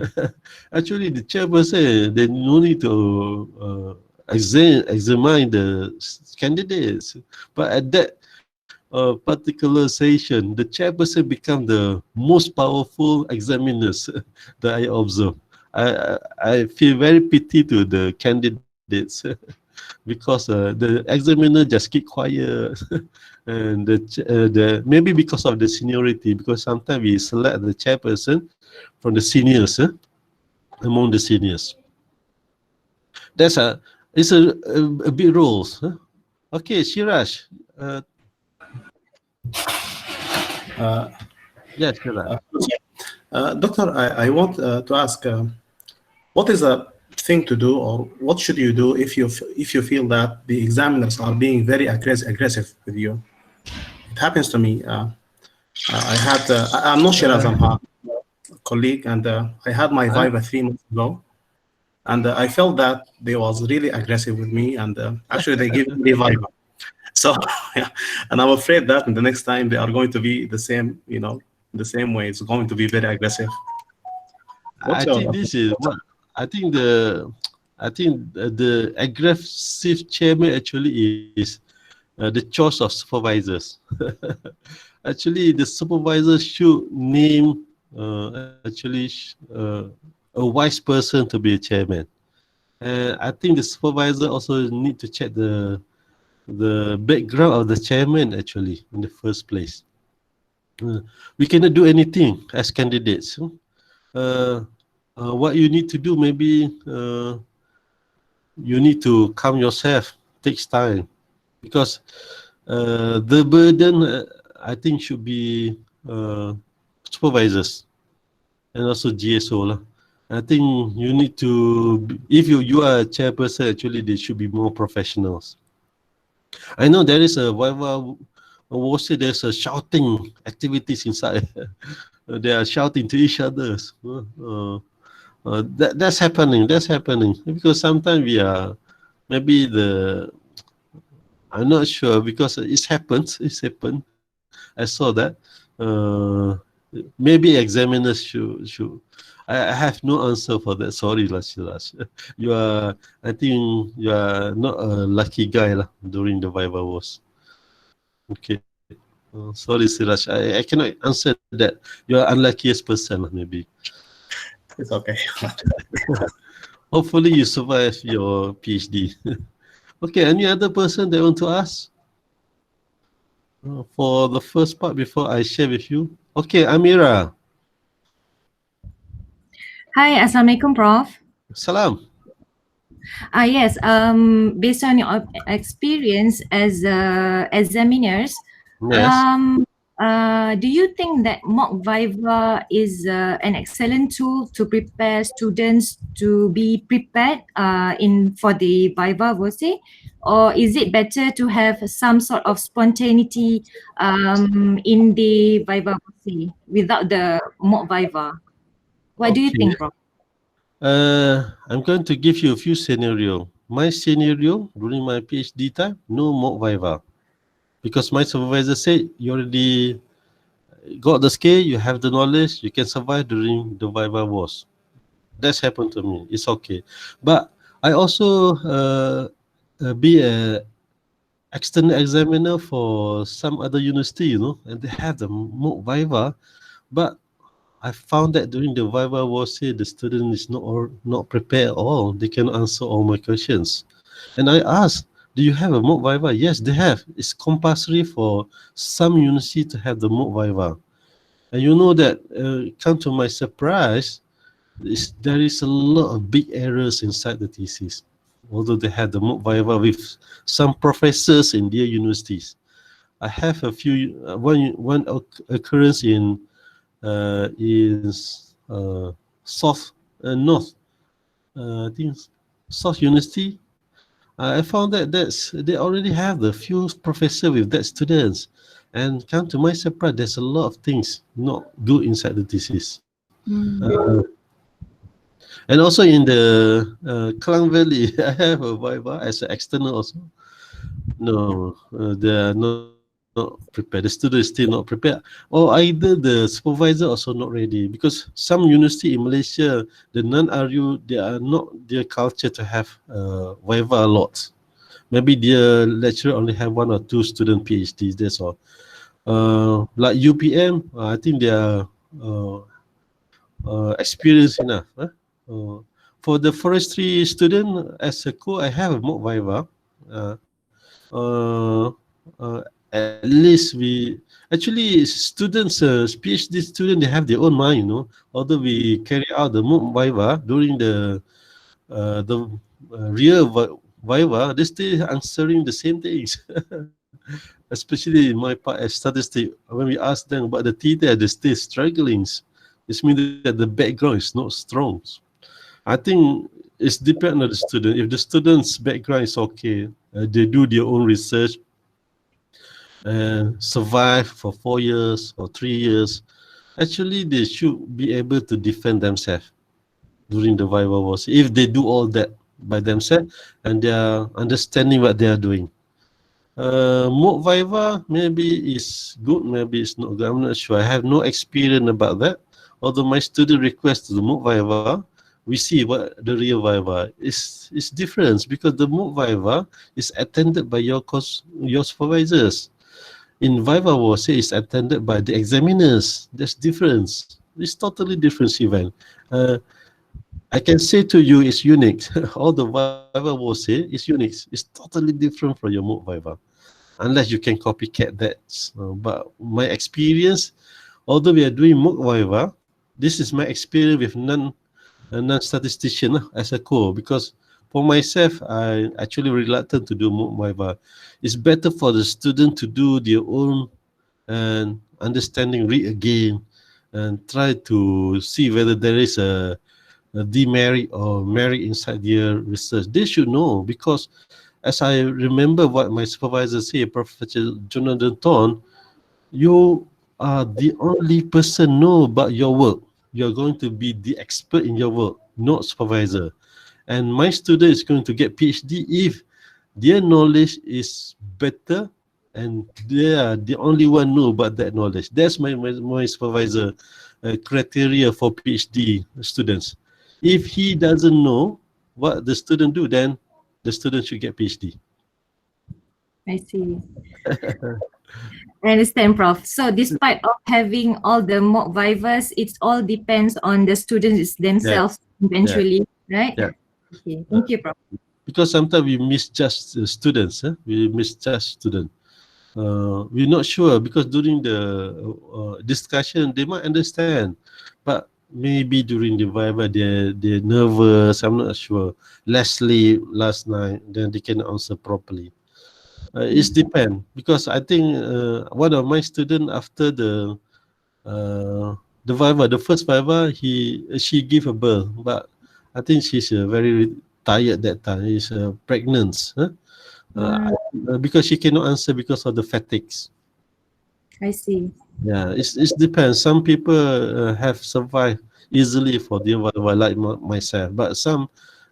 Actually, the chairperson, they no need to examine the candidates, but at that particular session, the chairperson become the most powerful examiners that I observe. I feel very pity to the candidates because the examiner just keep quiet, and maybe because of the seniority, because sometimes we select the chairperson from the seniors, among the seniors. That's it's a big rules. Okay, Shiraj. Yes, Shiraj. Doctor, I want to ask, what is a thing to do, or what should you do if you feel that the examiners are being very aggressive with you? It happens to me. I'm not sure as I'm a colleague, and I had my Viva 3 months ago, and I felt that they was really aggressive with me, and actually they gave me Viva. So, yeah, and I'm afraid that the next time they are going to be the same, the same way. It's going to be very aggressive. I think this is what I think the aggressive chairman actually is the choice of supervisors. Actually, the supervisor should name a wise person to be a chairman. And I think the supervisor also need to check the background of the chairman actually in the first place. We cannot do anything as candidates. What you need to do, maybe you need to calm yourself. Takes time, because the burden I think should be supervisors and also GSO lah. I think you need to, if you are a chairperson, actually they should be more professionals. I know there is a Viva Voce, there's a shouting activities inside. They are shouting to each other. That's happening. Because sometimes we are, maybe I'm not sure, because it's happened. I saw that. Maybe examiners should. I have no answer for that. Sorry, Lasilas. I think you are not a lucky guy lah during the Viva Voce. Okay. Sorry, Siraj. I cannot answer that. You are unluckiest person, maybe. It's okay. Hopefully you survive your PhD. Okay, any other person that want to ask? For the first part before I share with you. Okay, Amira. Hi, Assalamualaikum, Prof. Salam. Yes, based on your experience as examiners, Yes. do you think that mock Viva is an excellent tool to prepare students to be prepared for the Viva Voce, or is it better to have some sort of spontaneity in the Viva Voce without the mock Viva? What do you think, Prof? I'm going to give you a few scenarios. My scenario during my PhD time, no mock Viva, because my supervisor said you already got the skill, you have the knowledge, you can survive during the Viva Voce. That's happened to me. It's okay. But I also be a external examiner for some other university, and they have the mock Viva, but I found that during the Viva Voce, the student is not prepared at all. They cannot answer all my questions. And I asked, do you have a mock Viva? Yes, they have. It's compulsory for some university to have the mock Viva. And you know that, come to my surprise, there is a lot of big errors inside the thesis. Although they had the mock Viva with some professors in their universities. I have a few, one occurrence in South North, I think South University. I found that they already have the few professor with that students, and come to my surprise, there's a lot of things not good inside the thesis. And also in the Klang Valley, I have a Viva as an external also. No, they are not prepared. The student is still not prepared, or either the supervisor also not ready. Because some university in Malaysia, the non-RU, they are not their culture to have Viva a lot. Maybe their lecturer only have 1 or 2 student PhDs. That's all. Like UPM, I think they are experienced enough. For the forestry student, as a co, I have a mock Viva. At least we actually students, PhD students, they have their own mind, you know. Although we carry out the mock Viva during the real Viva, they still answering the same things. Especially in my part as statistics, when we ask them about the theta, they still struggling. It means that the background is not strong. I think it's dependent on the student. If the student's background is okay, they do their own research and survive for 4 years or 3 years, actually they should be able to defend themselves during the Viva Voce if they do all that by themselves and they are understanding what they are doing. Mock Viva maybe is good, maybe it's not good. I'm not sure. I have no experience about that. Although my student requests the Mock Viva, we see what the real Viva is. It's different because the Mock Viva is attended by your supervisors. In Viva Voce, it's attended by the examiners. There's difference. It's totally different event. I can say to you, it's unique. All the Viva Voce is unique. It's totally different from your Mock Viva, unless you can copycat that. But my experience, although we are doing Mock Viva, this is my experience with non-statistician as a co, because for myself, I actually reluctant to do Mock Viva. It's better for the student to do their own and understanding, read again, and try to see whether there is a demerit or merit inside their research. They should know, because as I remember what my supervisor said, Professor Jonathan Thorne, you are the only person know about your work. You're going to be the expert in your work, not supervisor. And my student is going to get PhD if their knowledge is better and they are the only one know about that knowledge. That's my supervisor criteria for PhD students. If he doesn't know what the student do, then the student should get PhD. I see. I understand, Prof. So despite of having all the mock vivas, it all depends on the students themselves eventually, right? Yeah. Okay, thank you, Prof. Because sometimes we misjudge students. We misjudge students. We're not sure because during the discussion they might understand, but maybe during the Viva they're nervous. I'm not sure. Less sleep last night, then they can answer properly. It depends, because I think one of my students after the Viva, the first Viva, she gave a birth, but I think she's very tired that time. She's pregnant, because she cannot answer because of the fatigues. I see. Yeah, it depends. Some people have survived easily for the Viva, like myself, but some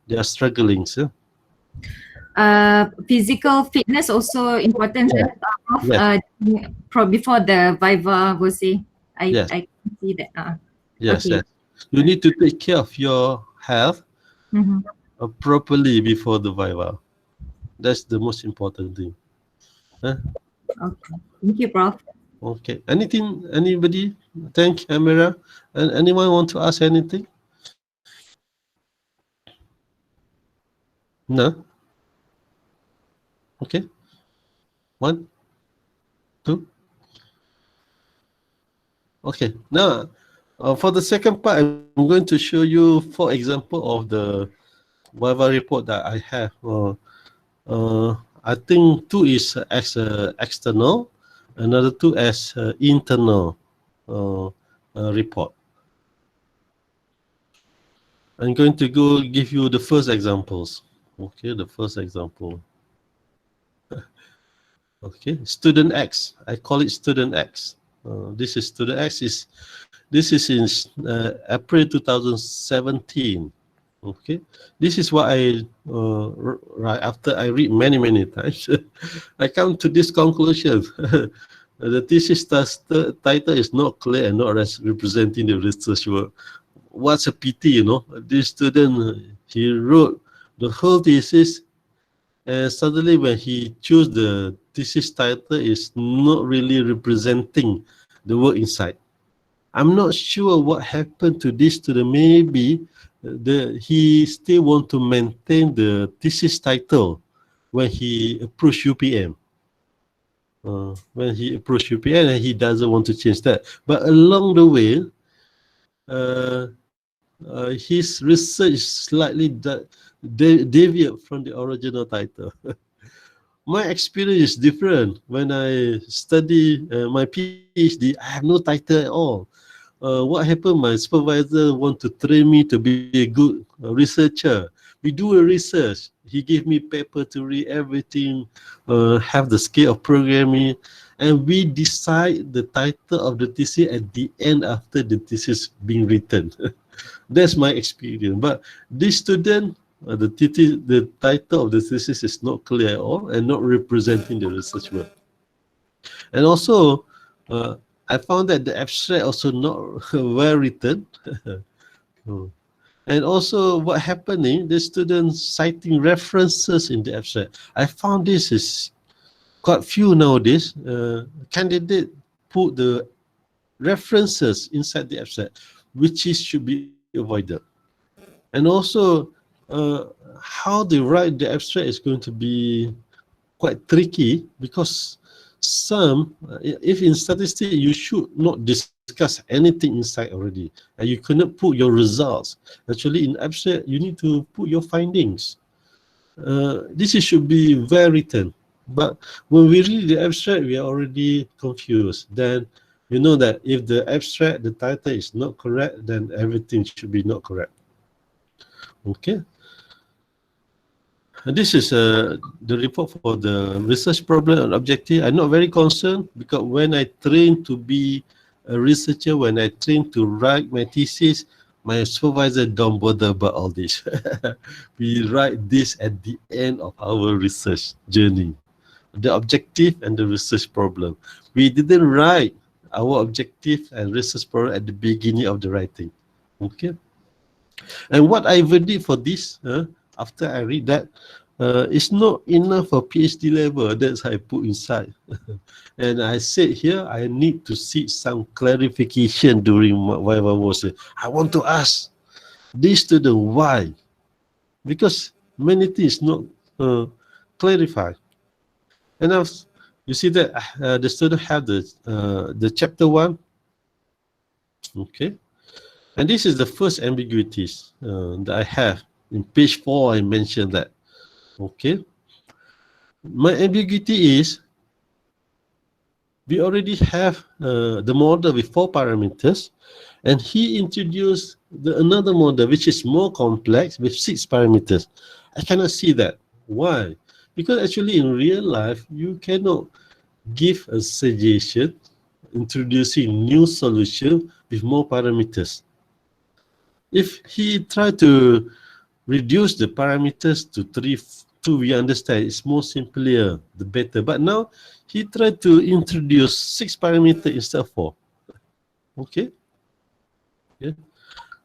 they are struggling. So. Physical fitness also important, Prof. Before the Viva Voce. I can see that. Yes, okay. yes. You need to take care of your health properly before the Viva. That's the most important thing. Okay. Thank you, Prof. Okay. Anything? Anybody? Thank you, Amira. And anyone want to ask anything? No. Okay. 1, 2. Okay. Now, for the second part, I'm going to show you 4 examples of the Viva report that I have. I think 2 is as external, another 2 as internal report. I'm going to give you the first examples. Okay, the first example. Okay, student X. I call it student X. This is student X. This is in April 2017. Okay, this is what I right after I read many times, I come to this conclusion. The thesis title is not clear and not representing the research work. What's a pity, This student, he wrote the whole thesis, and suddenly when he chose the thesis title, is not really representing the work inside. I'm not sure what happened to this student. Maybe he still want to maintain the thesis title when he approached UPM. When he approached UPM, and he doesn't want to change that. But along the way, his research slightly deviate from the original title. My experience is different. When I study my PhD, I have no title at all. What happened? My supervisor want to train me to be a good researcher. We do a research. He gave me paper to read everything, have the skill of programming, and we decide the title of the thesis at the end after the thesis being written. That's my experience. But this student, the title of the thesis is not clear at all and not representing the research work. And also, I found that the abstract also not well written. And also what happening, the students citing references in the abstract. I found this is quite few nowadays. Candidate put the references inside the abstract, which should be avoided. And also how they write the abstract is going to be quite tricky, because some, if in statistics, you should not discuss anything inside already, and you cannot put your results. Actually, in abstract, you need to put your findings. This should be well written. But when we read the abstract, we are already confused. Then you know that if the abstract, the title is not correct, then everything should be not correct. Okay. This is the report for the research problem and objective. I'm not very concerned, because when I train to be a researcher, when I train to write my thesis, my supervisor don't bother about all this. We write this at the end of our research journey, the objective and the research problem. We didn't write our objective and research problem at the beginning of the writing. Okay. And what I did for this, after I read that, it's not enough for PhD level. That's I put inside. And I said here, I need to seek some clarification during my Viva Voce. I want to ask this student why, because many things not clarified. And now you see that the student have the chapter 1. Okay. And this is the first ambiguities that I have. In page 4, I mentioned that. Okay. My ambiguity is, we already have the model with 4 parameters, and he introduced another model which is more complex with 6 parameters. I cannot see that. Why? Because actually in real life, you cannot give a suggestion introducing new solution with more parameters. If he tried to reduce the parameters to 2, we understand it's more simpler, the better. But now he tried to introduce 6 parameters instead of 4. Okay. Yeah.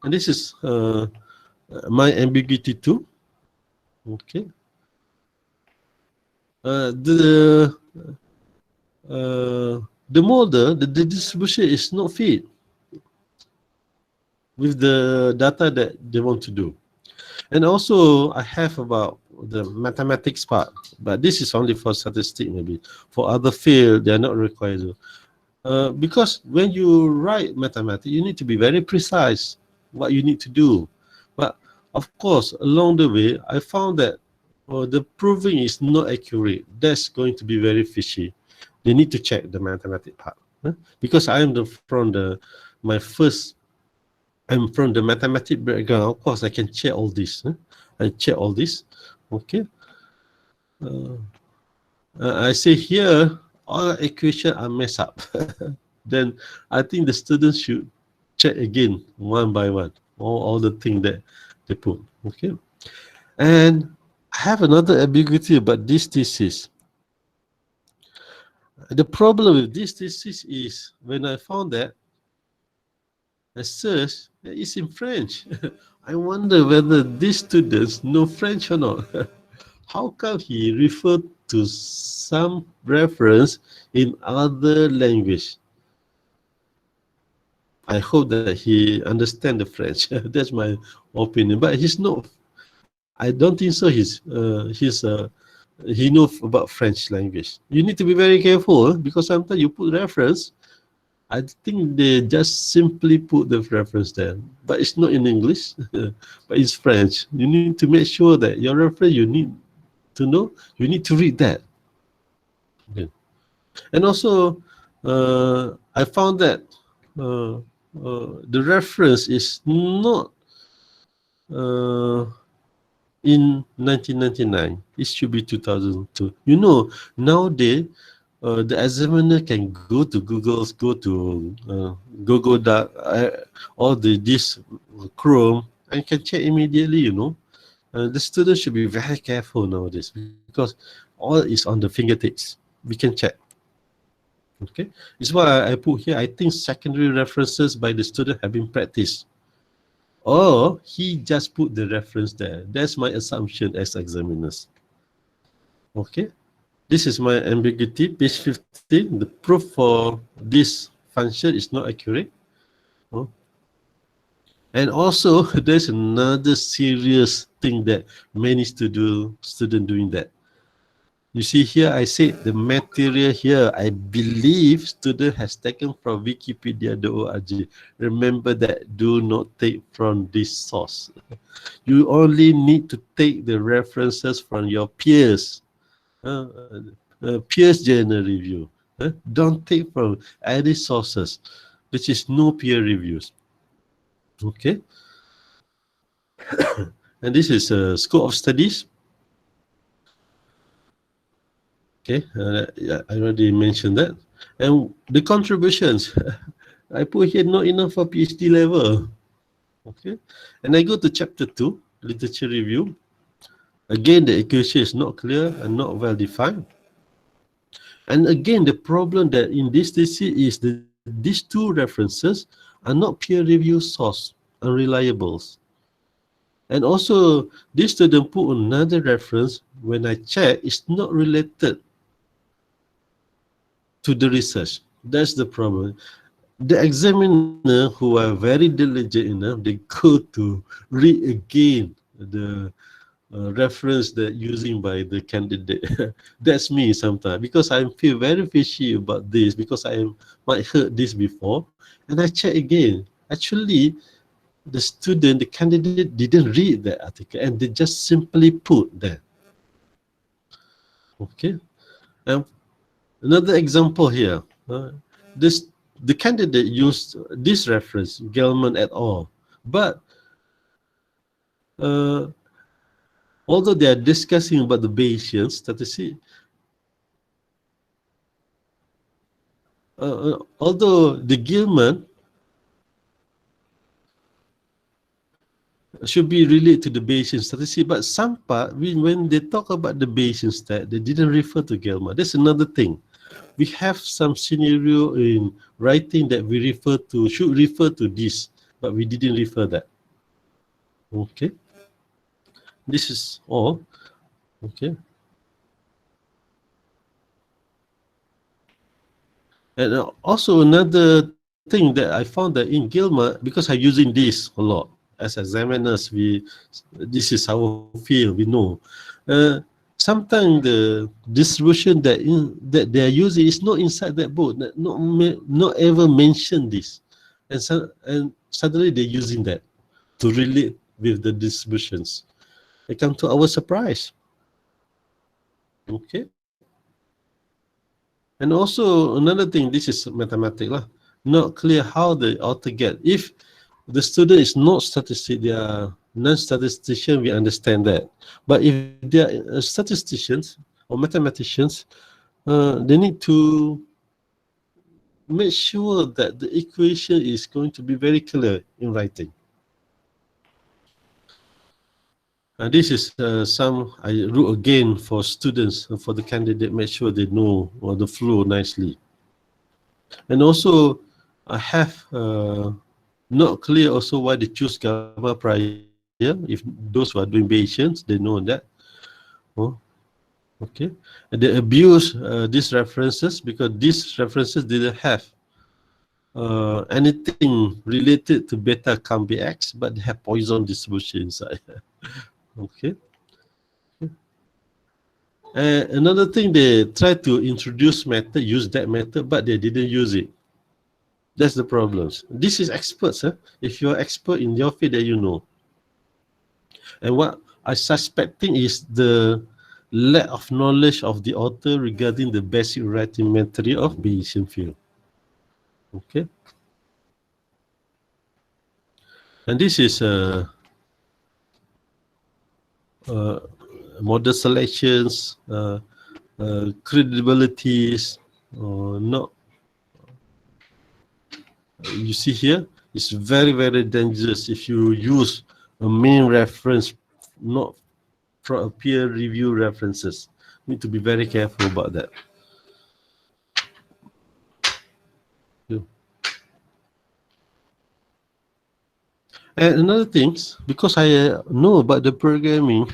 And this is my ambiguity too. Okay. The model, the distribution is not fit with the data that they want to do. And also I have about the mathematics part, but this is only for statistics maybe. For other field, they are not required to. Because when you write mathematics, you need to be very precise what you need to do. But of course, along the way, I found that the proving is not accurate. That's going to be very fishy. They need to check the mathematics part. Because I am I'm from the mathematics background. Of course, I can check all this. I check all this. Okay. I say here, all equations are messed up. Then I think the students should check again, one by one, all the things that they put. Okay, and I have another ambiguity about this thesis. The problem with this thesis is when I found that I searched, it's in French. I wonder whether these students know French or not. How come he referred to some reference in other language? I hope that he understands the French. That's my opinion. But he's not. I don't think so. He knows about French language. You need to be very careful because sometimes you put reference. I think they just simply put the reference there, but it's not in English, but it's French. You need to make sure that your reference, you need to know, you need to read that. Okay. And also, I found that the reference is not in 1999. It should be 2002. You know, nowadays, the examiner can go to Google, go to Google Doc, or this Chrome, and can check immediately. You know, the students should be very careful nowadays because all is on the fingertips. We can check. Okay, it's why I put here. I think secondary references by the student have been practiced, or he just put the reference there. That's my assumption as examiners. Okay. This is my ambiguity, page 15. The proof for this function is not accurate. Oh. And also, there's another serious thing that many students doing that. You see here, I said the material here, I believe student has taken from wikipedia.org. Remember that, do not take from this source. You only need to take the references from your peers. Peers journal review. Don't take from any sources, which is no peer reviews. Okay. And this is a scope of studies. Okay, I already mentioned that. And the contributions, I put here not enough for PhD level. Okay, and I go to chapter 2, literature review. Again, the equation is not clear and not well defined. And again, the problem that in this thesis is that these two references are not peer review source, unreliables. And also, this student put another reference, when I check, it's not related to the research. That's the problem. The examiner who are very diligent enough, they go to read again the reference that using by the candidate. That's me sometimes, because I feel very fishy about this, because I might heard this before, and I check again. Actually, the student, the candidate didn't read that article, and they just simply put that. Okay. Another example here. The candidate used this reference, Gelman et al. But although they are discussing about the Bayesian statistics, although the Gilman should be related to the Bayesian statistics, but some part, when they talk about the Bayesian stat, they didn't refer to Gelman. That's another thing. We have some scenario in writing that we should refer to this, but we didn't refer that. Okay. This is all. Okay. And also another thing that I found that in Gilman, because I'm using this a lot as examiners, this is our field, we know. Sometimes the distribution that they are using is not inside that book, not ever mention this, and suddenly they're using that to relate with the distributions. They come to our surprise. Okay. And also another thing, this is mathematics, not clear how the author get. If the student is not statistic, they are non-statistician, we understand that. But if they are statisticians or mathematicians, they need to make sure that the equation is going to be very clear in writing. And this is some I wrote again for students, for the candidate, make sure they know the flow nicely. And also, I have not clear also why they choose gamma prior. If those who are doing Bayesians, they know that. Oh, okay. And they abuse these references because these references didn't have anything related to beta Cambi X, but they have Poisson distribution inside. Okay. Another thing, they try to introduce method, use that method, but they didn't use it. That's the problems. This is experts. If you're expert in your field, then you know. And what I suspecting is the lack of knowledge of the author regarding the basic writing material of Bayesian field. Okay. And this is model selections, credibilities, not. You see here, it's very, very dangerous if you use a main reference, not from a peer review references. You need to be very careful about that. And another thing, because I know about the programming,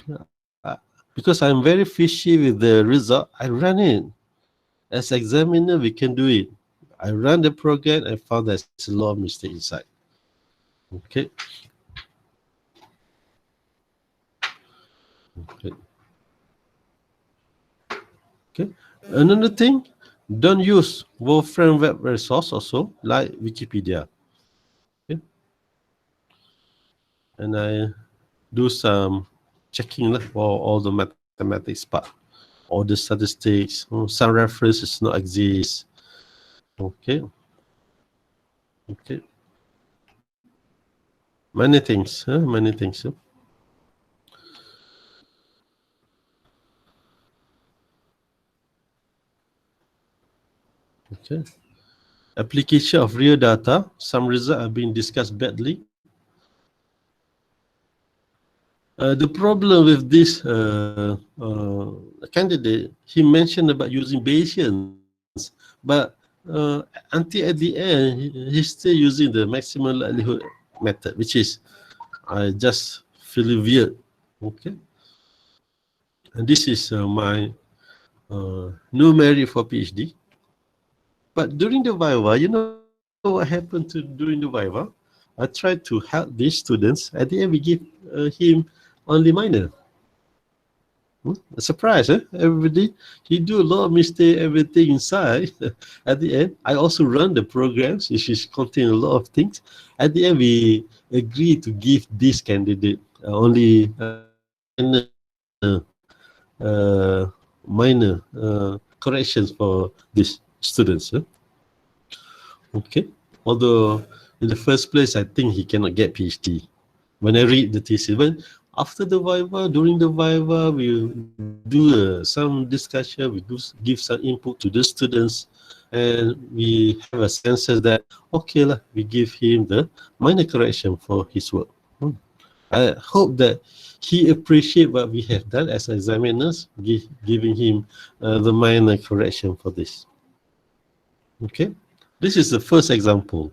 because I'm very fishy with the result, I run it. As examiner, we can do it. I ran the program and found there's a lot of mistake inside. Okay. Okay. Okay. Another thing, don't use Wolfram web resource also, like Wikipedia. Okay. And I do some checking for all the mathematics part, all the statistics. Some references not exist. Okay. Okay. Many things. Many things. Okay. Application of real data. Some results are being discussed badly. The problem with this candidate, he mentioned about using Bayesians, but until at the end, he's still using the maximum likelihood method, which is, I just feel weird. Okay. And this is my no merit for PhD. But during the Viva, you know what happened during the Viva? I tried to help these students. At the end, we give him only minor. A surprise, everybody. He do a lot of mistake, everything inside. At the end, I also run the programs, which is contain a lot of things. At the end, we agree to give this candidate only minor corrections for these students. Okay. Although in the first place, I think he cannot get PhD. When I read the thesis, but after the Viva, during the Viva, we do some discussion, we do give some input to the students, and we have a sense that, okay, we give him the minor correction for his work. I hope that he appreciates what we have done as examiners, giving him the minor correction for this. Okay, this is the first example.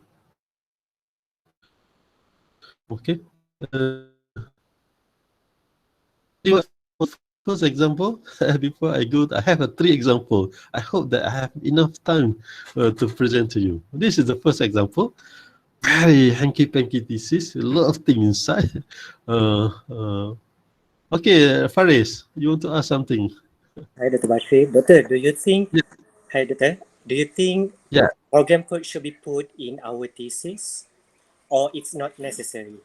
Okay. First example, before I go, I have 3 examples. I hope that I have enough time to present to you. This is the first example. Very hanky-panky thesis, a lot of things inside. Okay, Faris, you want to ask something? Hi, Dr. Bakri. Doctor, do you think, hi, Doctor, do you think program code should be put in our thesis or it's not necessary?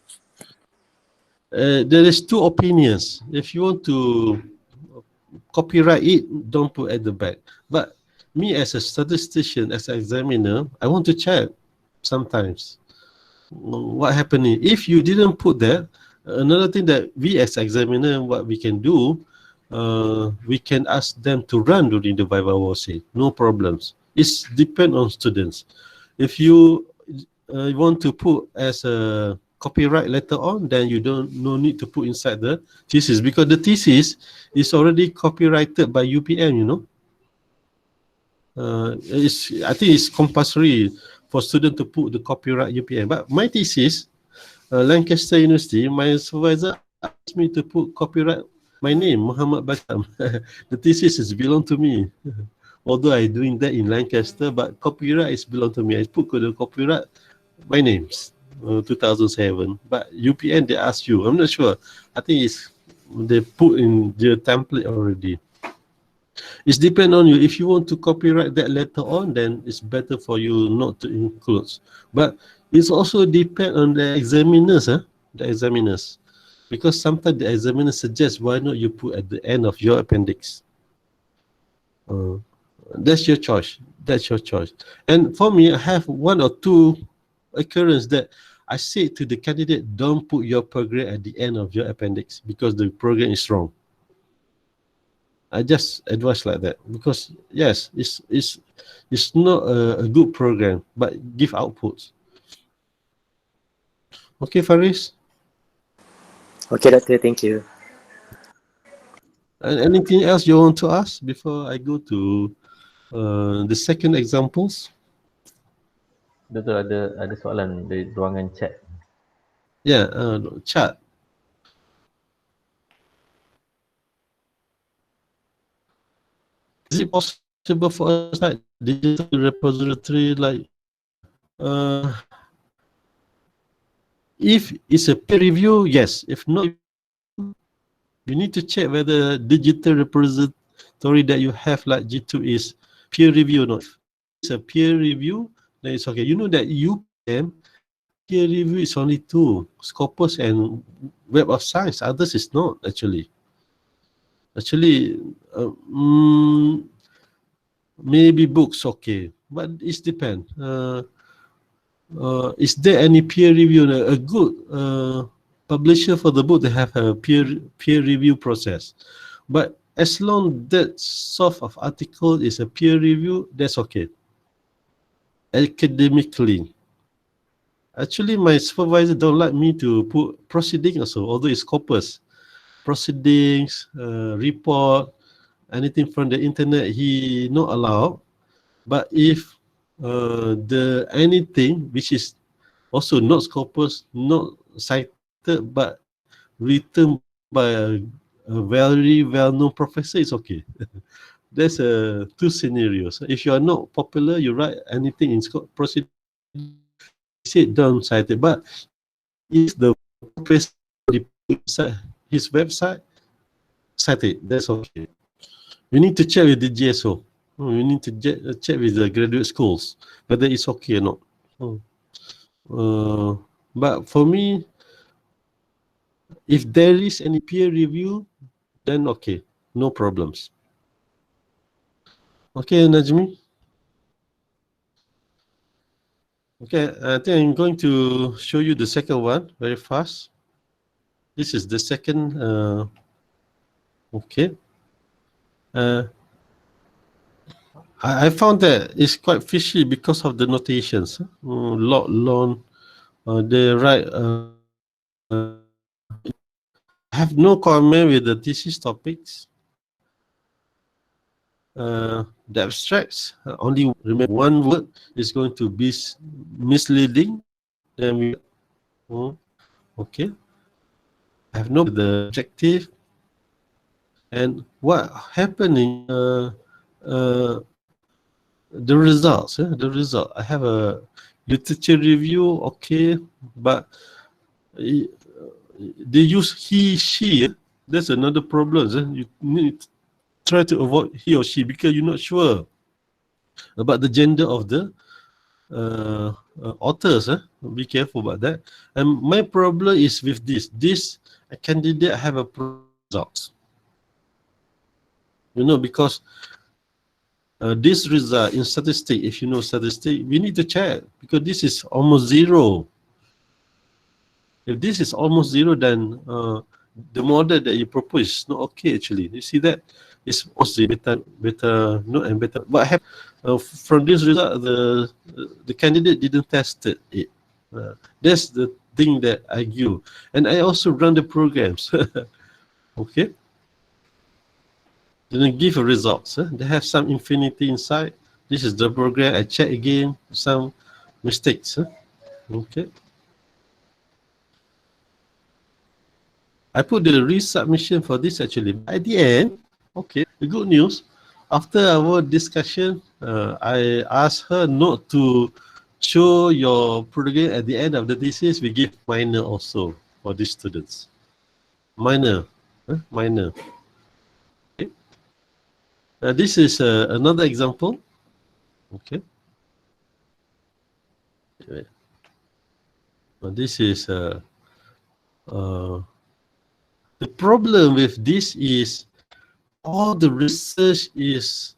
There is 2 opinions. If you want to copyright it, don't put at the back. But me as a statistician, as an examiner, I want to check sometimes what happening. If you didn't put that, another thing that we as examiner, what we can do, we can ask them to run during the Viva Voce. No problems. It's depend on students. If you want to put as a copyright later on, then you no need to put inside the thesis, because the thesis is already copyrighted by UPM, you know. I think it's compulsory for student to put the copyright UPM. But my thesis, Lancaster University, my supervisor asked me to put copyright my name, Muhammad Bakri. The thesis is belong to me. Although I doing that in Lancaster, but copyright is belong to me. I put the copyright my names, 2007. But UPN, they ask you. I'm not sure. I think they put in the template already. It's depend on you. If you want to copyright that later on, then it's better for you not to include. But it's also depend on the examiners, the examiners. Because sometimes the examiner suggests, why not you put at the end of your appendix? That's your choice. That's your choice. And for me, I have one or two occurrence that I say to the candidate, don't put your program at the end of your appendix because the program is wrong. I just advise like that because yes, it's not a good program, but give outputs. Okay, Faris. Okay, Doctor. Thank you. And anything else you want to ask before I go to the second examples? Doktor, ada soalan dari ruangan chat. Yeah, chat. Is it possible for us like digital repository like if it's a peer review, yes. If not, you need to check whether digital repository that you have like G2 is peer review or not. If it's a peer review, then it's okay. You know that UPM peer review is only two, Scopus and Web of Science. Others is not actually. Actually, maybe books, okay, but it depends. Is there any peer review? A good publisher for the book, they have a peer review process. But as long that sort of article is a peer review, that's okay. Academically. Actually, my supervisor don't like me to put proceeding also, although it's Scopus. Proceedings, report, anything from the internet, he not allowed. But if the anything which is also not Scopus, not cited, but written by a very well-known professor, it's okay. There's two scenarios. If you are not popular, you write anything in proceeding, say don't cite it. But if the professor his website, cite it, that's okay. You need to check with the GSO. You need to check with the graduate schools whether it's okay or not. But for me, if there is any peer review, then okay, no problems. Okay, Najmi. Okay, I think I'm going to show you the second one very fast. This is the second. Okay. I found that it's quite fishy because of the notations. Lot, loan, they write. I have no comment with the thesis topics. The abstracts, only remember one word is going to be misleading. Then we, okay. I have no the objective. And what happening? The results. The result. I have a literature review. Okay, but they use he, she. That's another problem. You need to try to avoid he or she because you're not sure about the gender of the authors. Be careful about that. And my problem is with this. This candidate have a results. You know, because this result in statistics, if you know statistics, we need to check because this is almost zero. If this is almost zero, then the model that you propose is not okay. Actually, you see that it's mostly better, no, and better. What happened from this result? The candidate didn't test it. That's the thing that I do. And I also run the programs. Okay. Then give a results. They have some infinity inside. This is the program. I check again, some mistakes. Okay. I put the resubmission for this actually. At the end, okay, the good news, after our discussion, I asked her not to show your program at the end of the thesis. We give minor also for these students. Minor. Minor. Okay. This is another example. Okay. This is the problem with this is all the research is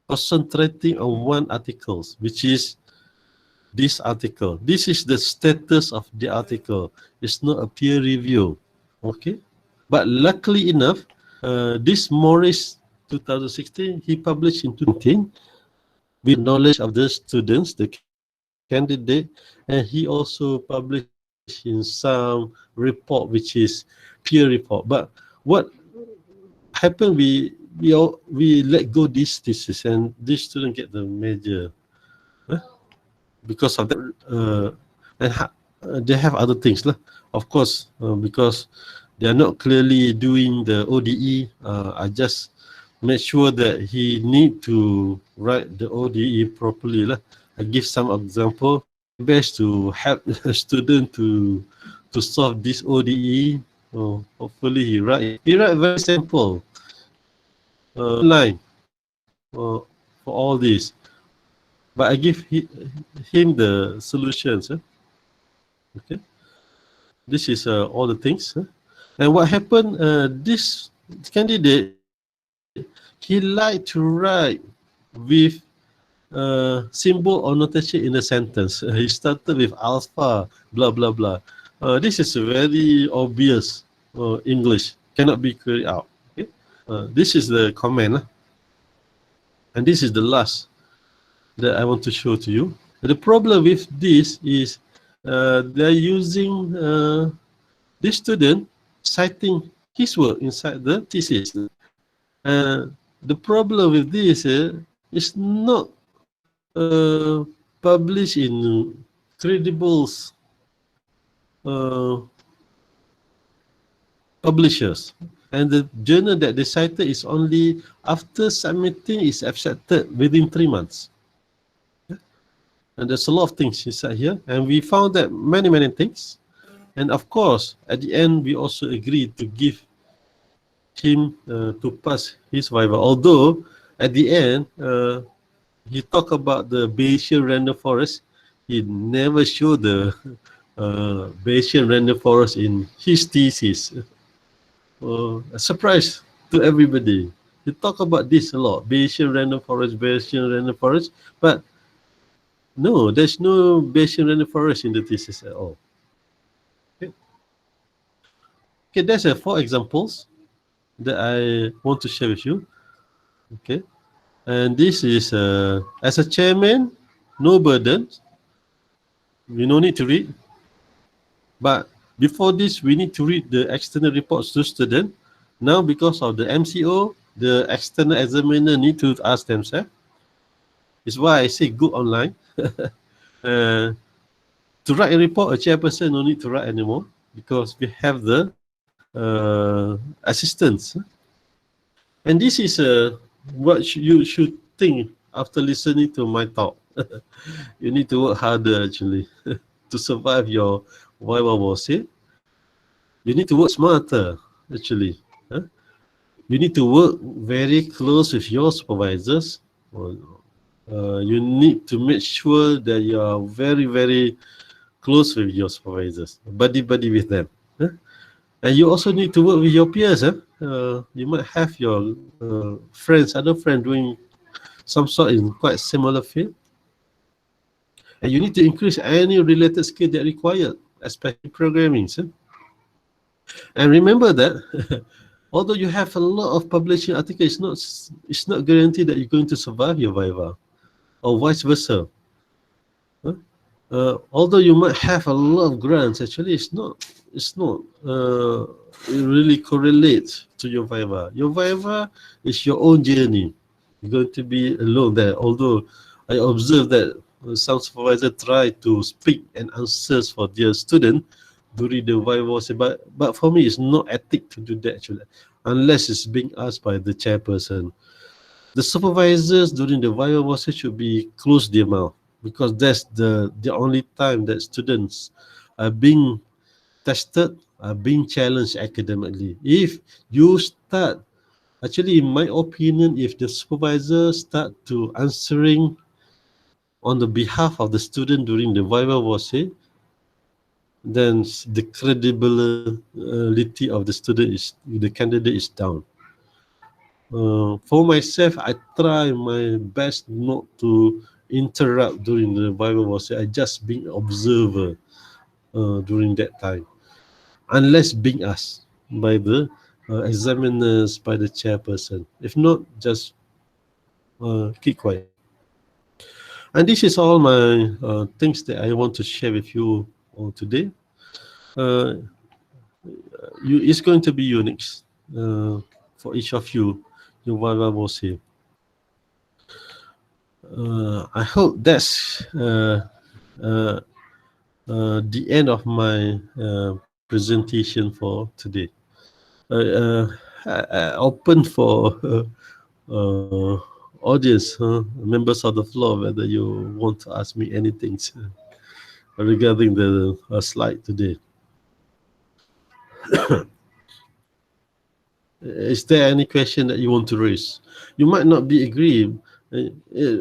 concentrating on one article, which is this article. This is the status of the article. It's not a peer review. Okay. But luckily enough, this Morris 2016, he published in 2019 with knowledge of the students, the candidate, and he also published in some report which is peer report. But what happened, we let go this thesis and this student get the major because of that. And they have other things lah. Of course, because they are not clearly doing the ODE. I just make sure that he need to write the ODE properly lah. I give some example. Best to help the student to solve this ODE. Hopefully he write very simple line for all this. But I give him the solutions. Okay. This is all the things. And what happened? This candidate, he liked to write with symbol or notation in a sentence. He started with alpha, blah, blah, blah. This is very obvious English, cannot be carried out. Okay? This is the comment. And this is the last that I want to show to you. The problem with this is they're using this student citing his work inside the thesis. The problem with this is not published in credible publishers, and the journal that they cited is only after submitting is accepted within 3 months. And there's a lot of things inside here, and we found that many things. And of course, at the end, we also agreed to give him to pass his Viva. Although at the end, he talked about the Bayesian random forest. He never showed the Bayesian random forest in his thesis. A surprise to everybody. He talked about this a lot, Bayesian random forest, but no, there's no Bayesian random forest in the thesis at all. Okay, there's 4 examples that I want to share with you. Okay, and this is as a chairman, no burden. We no need to read. But before this, we need to read the external reports to student. Now, because of the MCO, the external examiner need to ask themselves. It's why I say go online. To write a report, a chairperson no need to write anymore because we have the assistants. And this is what you should think after listening to my talk. You need to work harder actually to survive your Viva Voce. You need to work smarter actually. You need to work very close with your supervisors. You need to make sure that you are very close with your supervisors, buddy with them. And you also need to work with your peers. You might have your other friends doing some sort in quite similar field. And you need to increase any related skill that required, especially programming. And remember that although you have a lot of publishing articles, it's not guaranteed that you're going to survive your Viva, or vice versa. although you might have a lot of grants, actually it's not it really correlates to your Viva. Your Viva is your own journey. You're going to be alone there. Although I observe that some supervisors try to speak and answers for their student during the Viva, but for me it's not ethic to do that actually, unless it's being asked by the chairperson. The supervisors during the Viva should be close their mouth, because that's the only time that students are being tested, are being challenged academically. If you start, actually in my opinion, if the supervisor start to answering on the behalf of the student during the Viva Voce, then the credibility of the student is, the candidate is down. For myself, I try my best not to interrupt during the Viva Voce. I just being observer during that time, unless being asked by the examiners, by the chairperson. If not, just keep quiet. And this is all my things that I want to share with you today. It's going to be unique for each of you. Your Viva Voce. I hope that's the end of my presentation for today. Open for audience, members of the floor, whether you want to ask me anything regarding the slide today. Is there any question that you want to raise? You might not be agree.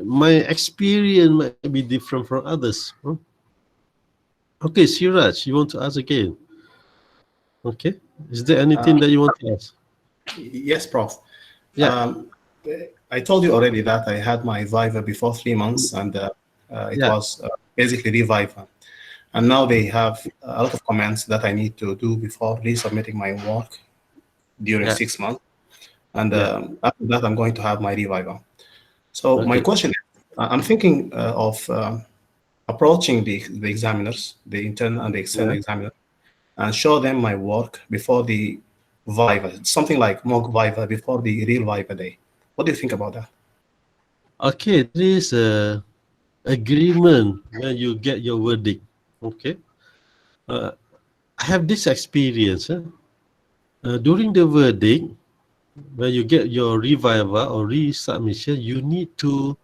My experience might be different from others. Huh? Okay, Siraj, you want to ask again? Okay. Is there anything that you want to ask? Yes, Prof. Yeah. I told you already that I had my Viva before 3 months, and it was basically reviva. And now they have a lot of comments that I need to do before resubmitting my work during 6 months. And after that, I'm going to have my reviva. So my question is, I'm thinking of approaching the examiners, the internal and the external examiner, and show them my work before the Viva, something like mock Viva before the real Viva day. What do you think about that? Okay, there is a agreement when you get your verdict. Okay, I have this experience. During the verdict, when you get your reviva or resubmission, you need to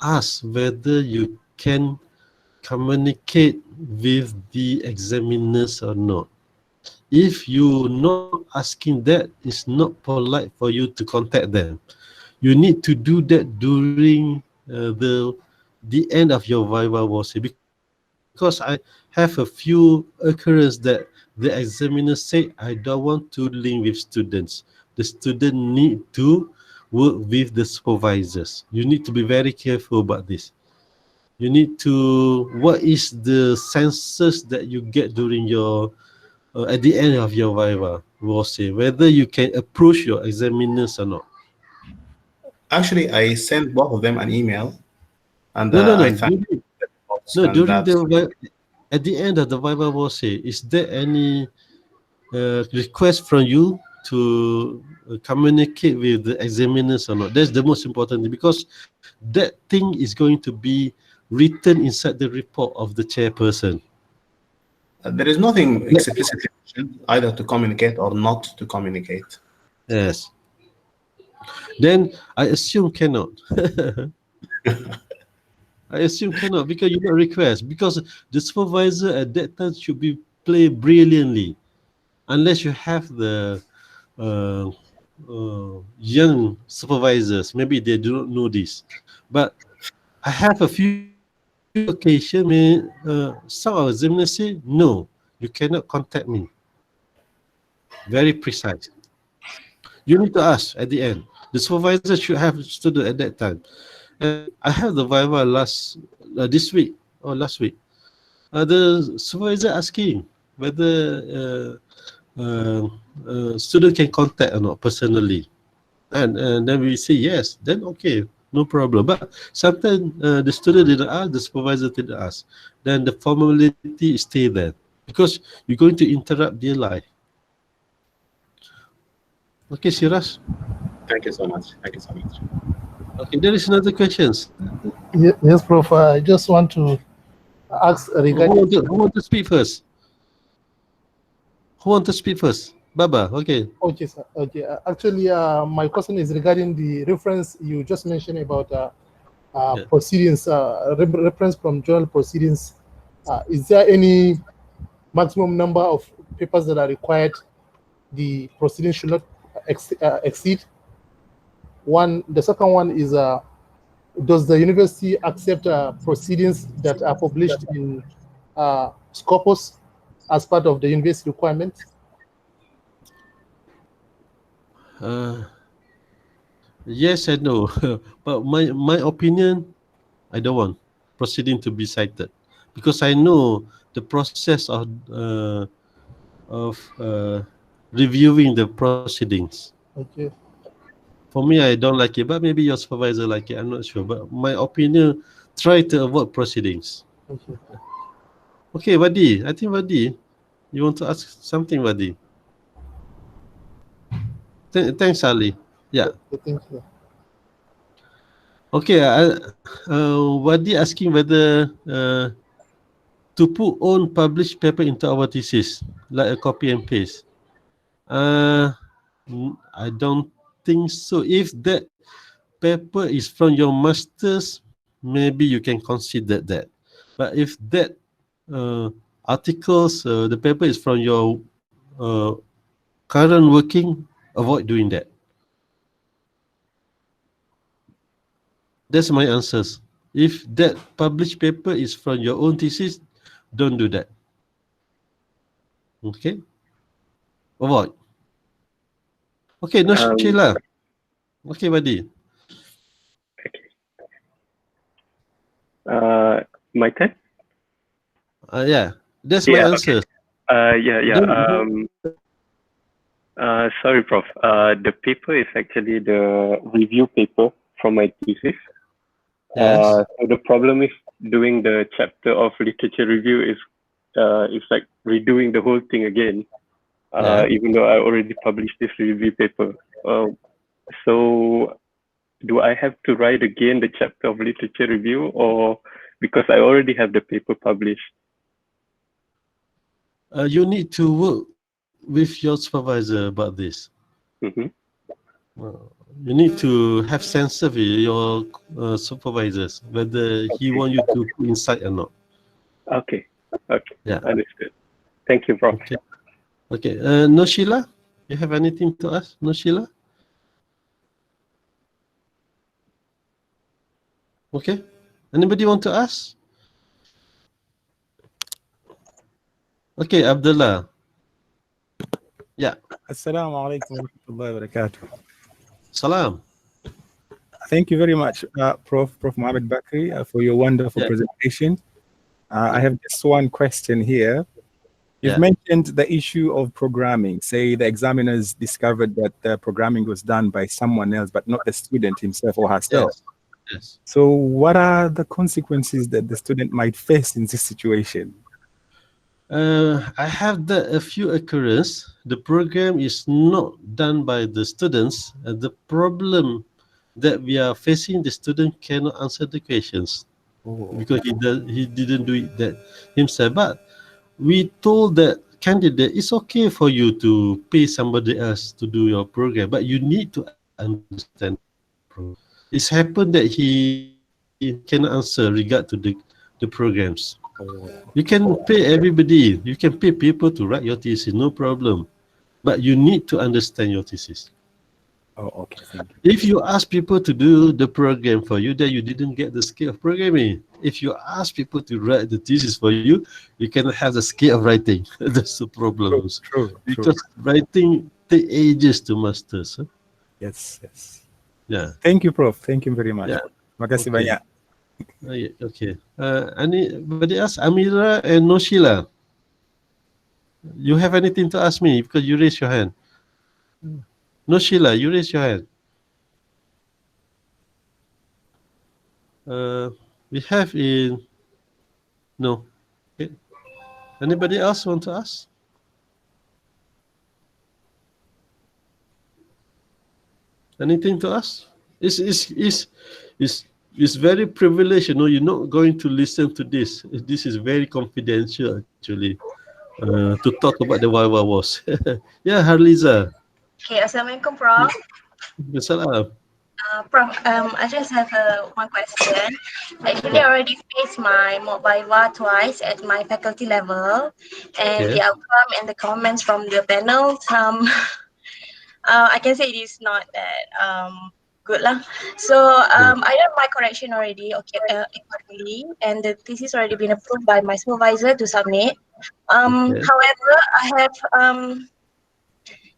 ask whether you can communicate with the examiners or not. If you not asking that, it's not polite for you to contact them. You need to do that during the end of your Viva Voce, because I have a few occurrences that the examiner say, I don't want to link with students. The student need to work with the supervisors. You need to be very careful about this. You need to, what is the senses that you get during your, at the end of your Viva Voce, whether you can approach your examiners or not. Actually, I sent both of them an email, and No. I thanked at the end of the Viva Voce, is there any request from you to communicate with the examiners or not? That's the most important thing, because that thing is going to be written inside the report of the chairperson. There is nothing explicitly mentioned either to communicate or not to communicate. Yes. Then I assume cannot. I assume cannot, because you don't request, because the supervisor at that time should be play brilliantly, unless you have the young supervisors. Maybe they do not know this, but I have a few occasions where some of the examiners say, no, you cannot contact me. Very precise. You need to ask at the end. The supervisor should have student at that time. And I have the Viva this week or last week. The supervisor asking whether student can contact or not personally, and then we say yes. Then okay, no problem. But sometimes the student didn't ask, the supervisor didn't ask. Then the formality stay there because you're going to interrupt their life. Okay, Siraj. Thank you so much. Thank you so much. Okay, there is another questions. Yes, Prof. I just want to ask regarding. Who want to speak first? Who want to speak first? Baba, okay. Okay, sir. Okay. Actually, my question is regarding the reference you just mentioned about proceedings, reference from journal proceedings. Is there any maximum number of papers that are required the proceedings should not exceed? One. The second one is, does the university accept proceedings that are published in Scopus as part of the university requirement? Yes and no. But my opinion, I don't want proceeding to be cited because I know the process of reviewing the proceedings. Okay. For me, I don't like it, but maybe your supervisor like it. I'm not sure. But my opinion, try to avoid proceedings. Okay. Okay, Wadi. I think Wadi, you want to ask something, Wadi? Thanks, Ali. Yeah. Thank you. Okay, Wadi asking whether to put own published paper into our thesis, like a copy and paste. I don't think so. If that paper is from your master's, maybe you can consider that. But if that articles, the paper is from your current working, avoid doing that. That's my answers. If that published paper is from your own thesis, don't do that. Okay? Avoid. Okay, no Sheila. Okay, Wadi. My turn? Yeah, that's my answer. Okay. Sorry, Prof. The paper is actually the review paper from my thesis. Yes. So the problem is doing the chapter of literature review is it's like redoing the whole thing again, even though I already published this review paper. So do I have to write again the chapter of literature review, or because I already have the paper published? You need to work with your supervisor about this. Mm-hmm. You need to have sense of your supervisors, whether he want you to put inside or not. Okay. Okay. Yeah. Understood. Thank you, Prof. Okay. Okay. No Sheila, you have anything to ask? No Sheila? Okay. Anybody want to ask? Okay, Abdullah. Yeah. Assalamu alaikum wa rahmatullahi wa barakatuh. Salam. Thank you very much, Prof. Mohd Bakri, for your wonderful presentation. I have just one question here. You've mentioned the issue of programming. Say the examiners discovered that the programming was done by someone else, but not the student himself or herself. Yes. So what are the consequences that the student might face in this situation? I have a few occurrences. The program is not done by the students. The problem that we are facing, the student cannot answer the questions because he didn't do it that himself. But we told that candidate, it's okay for you to pay somebody else to do your program, but you need to understand. It's happened that he cannot answer regard to the programs. You can pay everybody. You can pay people to write your thesis, no problem. But you need to understand your thesis. Oh, okay. Thank you. If you ask people to do the program for you, then you didn't get the skill of programming. If you ask people to write the thesis for you, you cannot have the skill of writing. That's the problem. True. Because writing takes ages to master. Huh? Yes. Yeah. Thank you, Prof. Thank you very much. Yeah. Makasih banyak. Okay. Anybody else? Amira and Noshila. You have anything to ask me because you raised your hand. Noshila, you raised your hand. we have in no. Okay. Anybody else want to ask? Anything to ask? It's very privileged, you know. You're not going to listen to this. This is very confidential, actually. To talk about the Viva Voce. Yeah, Harliza. Okay, Assalamualaikum, Prof. Salam. Prof, I just have one question. Actually, I already faced my Mohd Viva twice at my faculty level, and the outcome and the comments from the panel, I can say it is not that good lah. So I done my correction already, okay, accordingly, and the thesis already been approved by my supervisor to submit. However,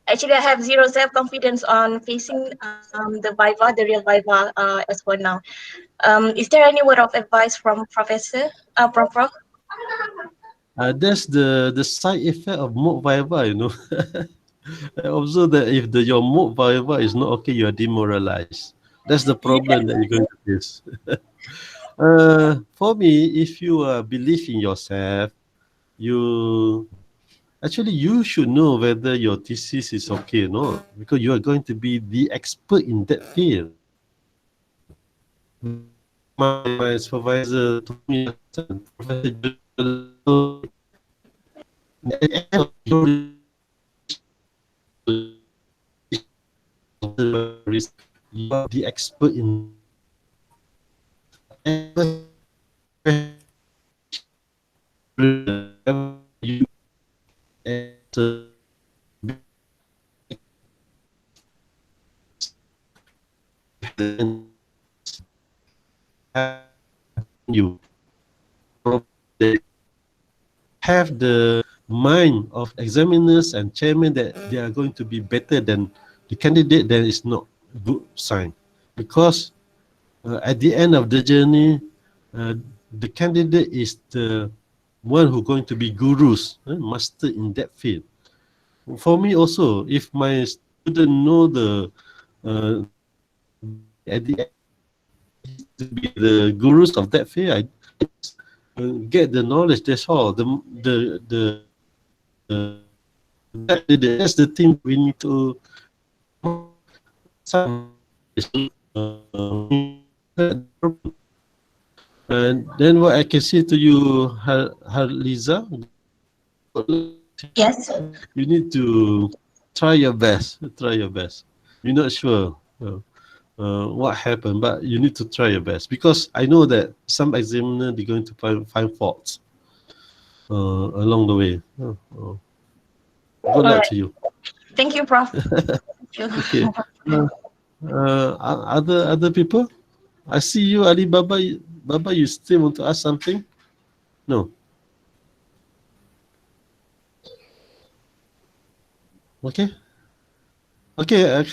I have zero self-confidence on facing the Viva, the real Viva, as for now. Is there any word of advice from Professor, Prof? That's the side effect of Mohd Viva, you know. I observe that if your Mohd Viva is not okay, you are demoralized. That's the problem that you're going to face. For me, if you believe in yourself, you should know whether your thesis is okay or not, because you are going to be the expert in that field. My supervisor told me, Professor, you are the expert in you you have the mind of examiners and chairmen that they are going to be better than the candidate, then it's not a good sign, because at the end of the journey, the candidate is the one who's going to be gurus, master in that field. For me also, if my student know the at the end to be the gurus of that field, I get the knowledge. That's all. That's the thing we need to. And then what I can say to you, Harliza, yes, you need to try your best. Try your best. You're not sure what happened, but you need to try your best, because I know that some examiner they're going to find faults along the way. Good luck to you. Thank you, Prof. Thank you. Okay. Other people? I see you, Ali Baba. Baba, you still want to ask something? No. Okay. Okay.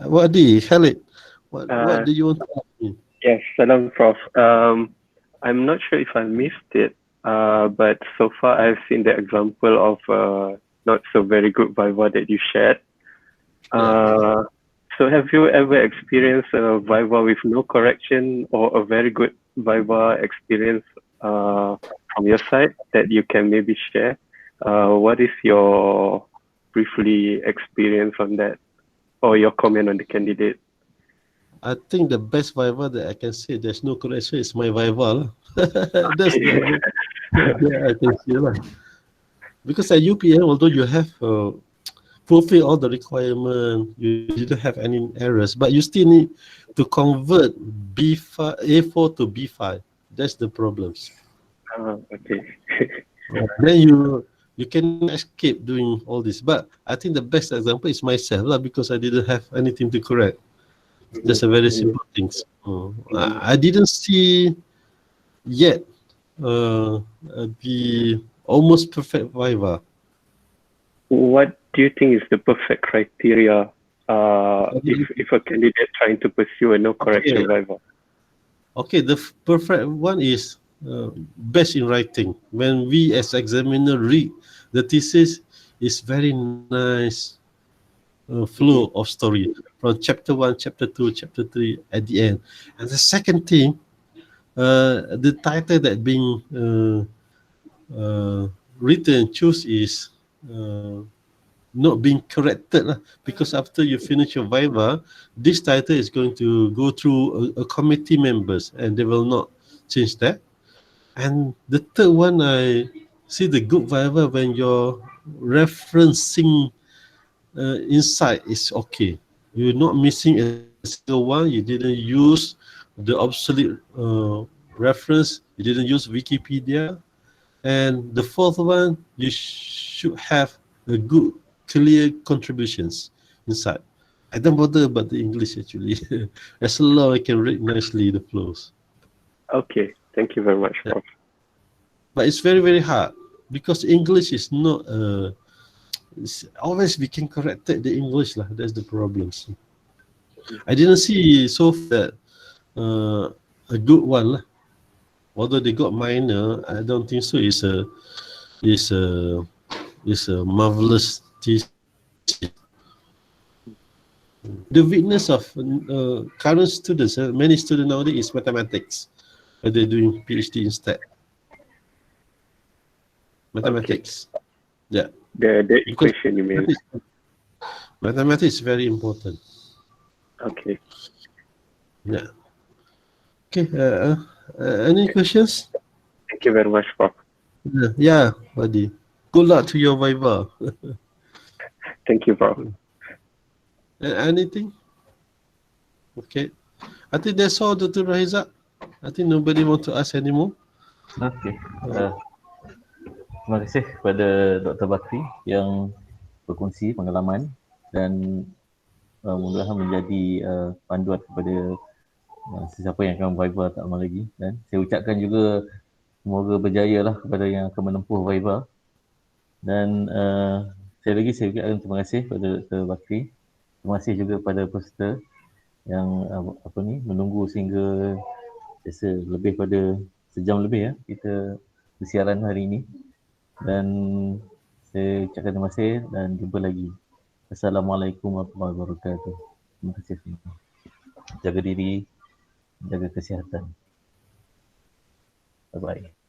Wadi, Khalid, what do you want to ask me? Yes, salam, Prof. I'm not sure if I missed it, but so far I've seen the example of not so very good Viva that you shared. So have you ever experienced a Viva with no correction, or a very good Viva experience from your side that you can maybe share? What is your briefly experience on that, or your comment on the candidate? I think the best Viva that I can say there's no correction is my Viva. That's the yeah, I can see lah. Because at UPM, although you have fulfill all the requirements, you didn't have any errors, but you still need to convert A4 to B5. That's the problems. Okay. Then you can escape doing all this. But I think the best example is myself lah, because I didn't have anything to correct. Just a very simple things. I didn't see yet the almost perfect Viva. What do you think is the perfect criteria if a candidate trying to pursue a no correction Viva? Okay, the perfect one is best in writing. When we as examiner read the thesis, is very nice flow of story from chapter 1, chapter 2, chapter 3 at the end. And the second thing, the title that being written, choose is not being corrected lah. Because after you finish your Viva, this title is going to go through a committee members and they will not change that. And the third one, I see the good Viva when you're referencing inside is okay. You're not missing a single one. You didn't use the obsolete reference. You didn't use Wikipedia. And the fourth one, you should have a good, clear contributions inside. I don't bother about the English actually. As long as I can read nicely the flows. Okay, thank you very much, Prof. But it's very, very hard because English is not it's always we can correct the English lah. That's the problems. I didn't see so far a good one lah. Although they got minor, I don't think so. It's a marvelous thesis. The weakness of current students, many students nowadays is mathematics. They're doing PhD instead. Mathematics. Okay. Yeah. The equation you mean? Mathematics is very important. Okay. Yeah. Okay. Any questions? Thank you very much, Prof. Yeah, buddy. Good luck to your Viva. Thank you, Prof. Anything? Okay. I think that's all, Dr. Raizak. I think nobody want to ask anymore. Okay. Terima kasih kepada Dr. Bakri yang berkongsi pengalaman dan mudah-mudahan menjadi panduan kepada sesiapa yang akan Viva tak lama lagi. Dan saya ucapkan juga semoga berjaya lah kepada yang akan menempuh Viva. Dan saya ucapkan terima kasih kepada Dr. Bakri. Terima kasih juga kepada peserta yang menunggu sehingga saya lebih pada sejam lebih kita bersiaran hari ini. Dan saya ucapkan terima kasih dan jumpa lagi. Assalamualaikum warahmatullahi wabarakatuh. Terima kasih semua. Jaga diri, jaga kesihatan. Bye-bye.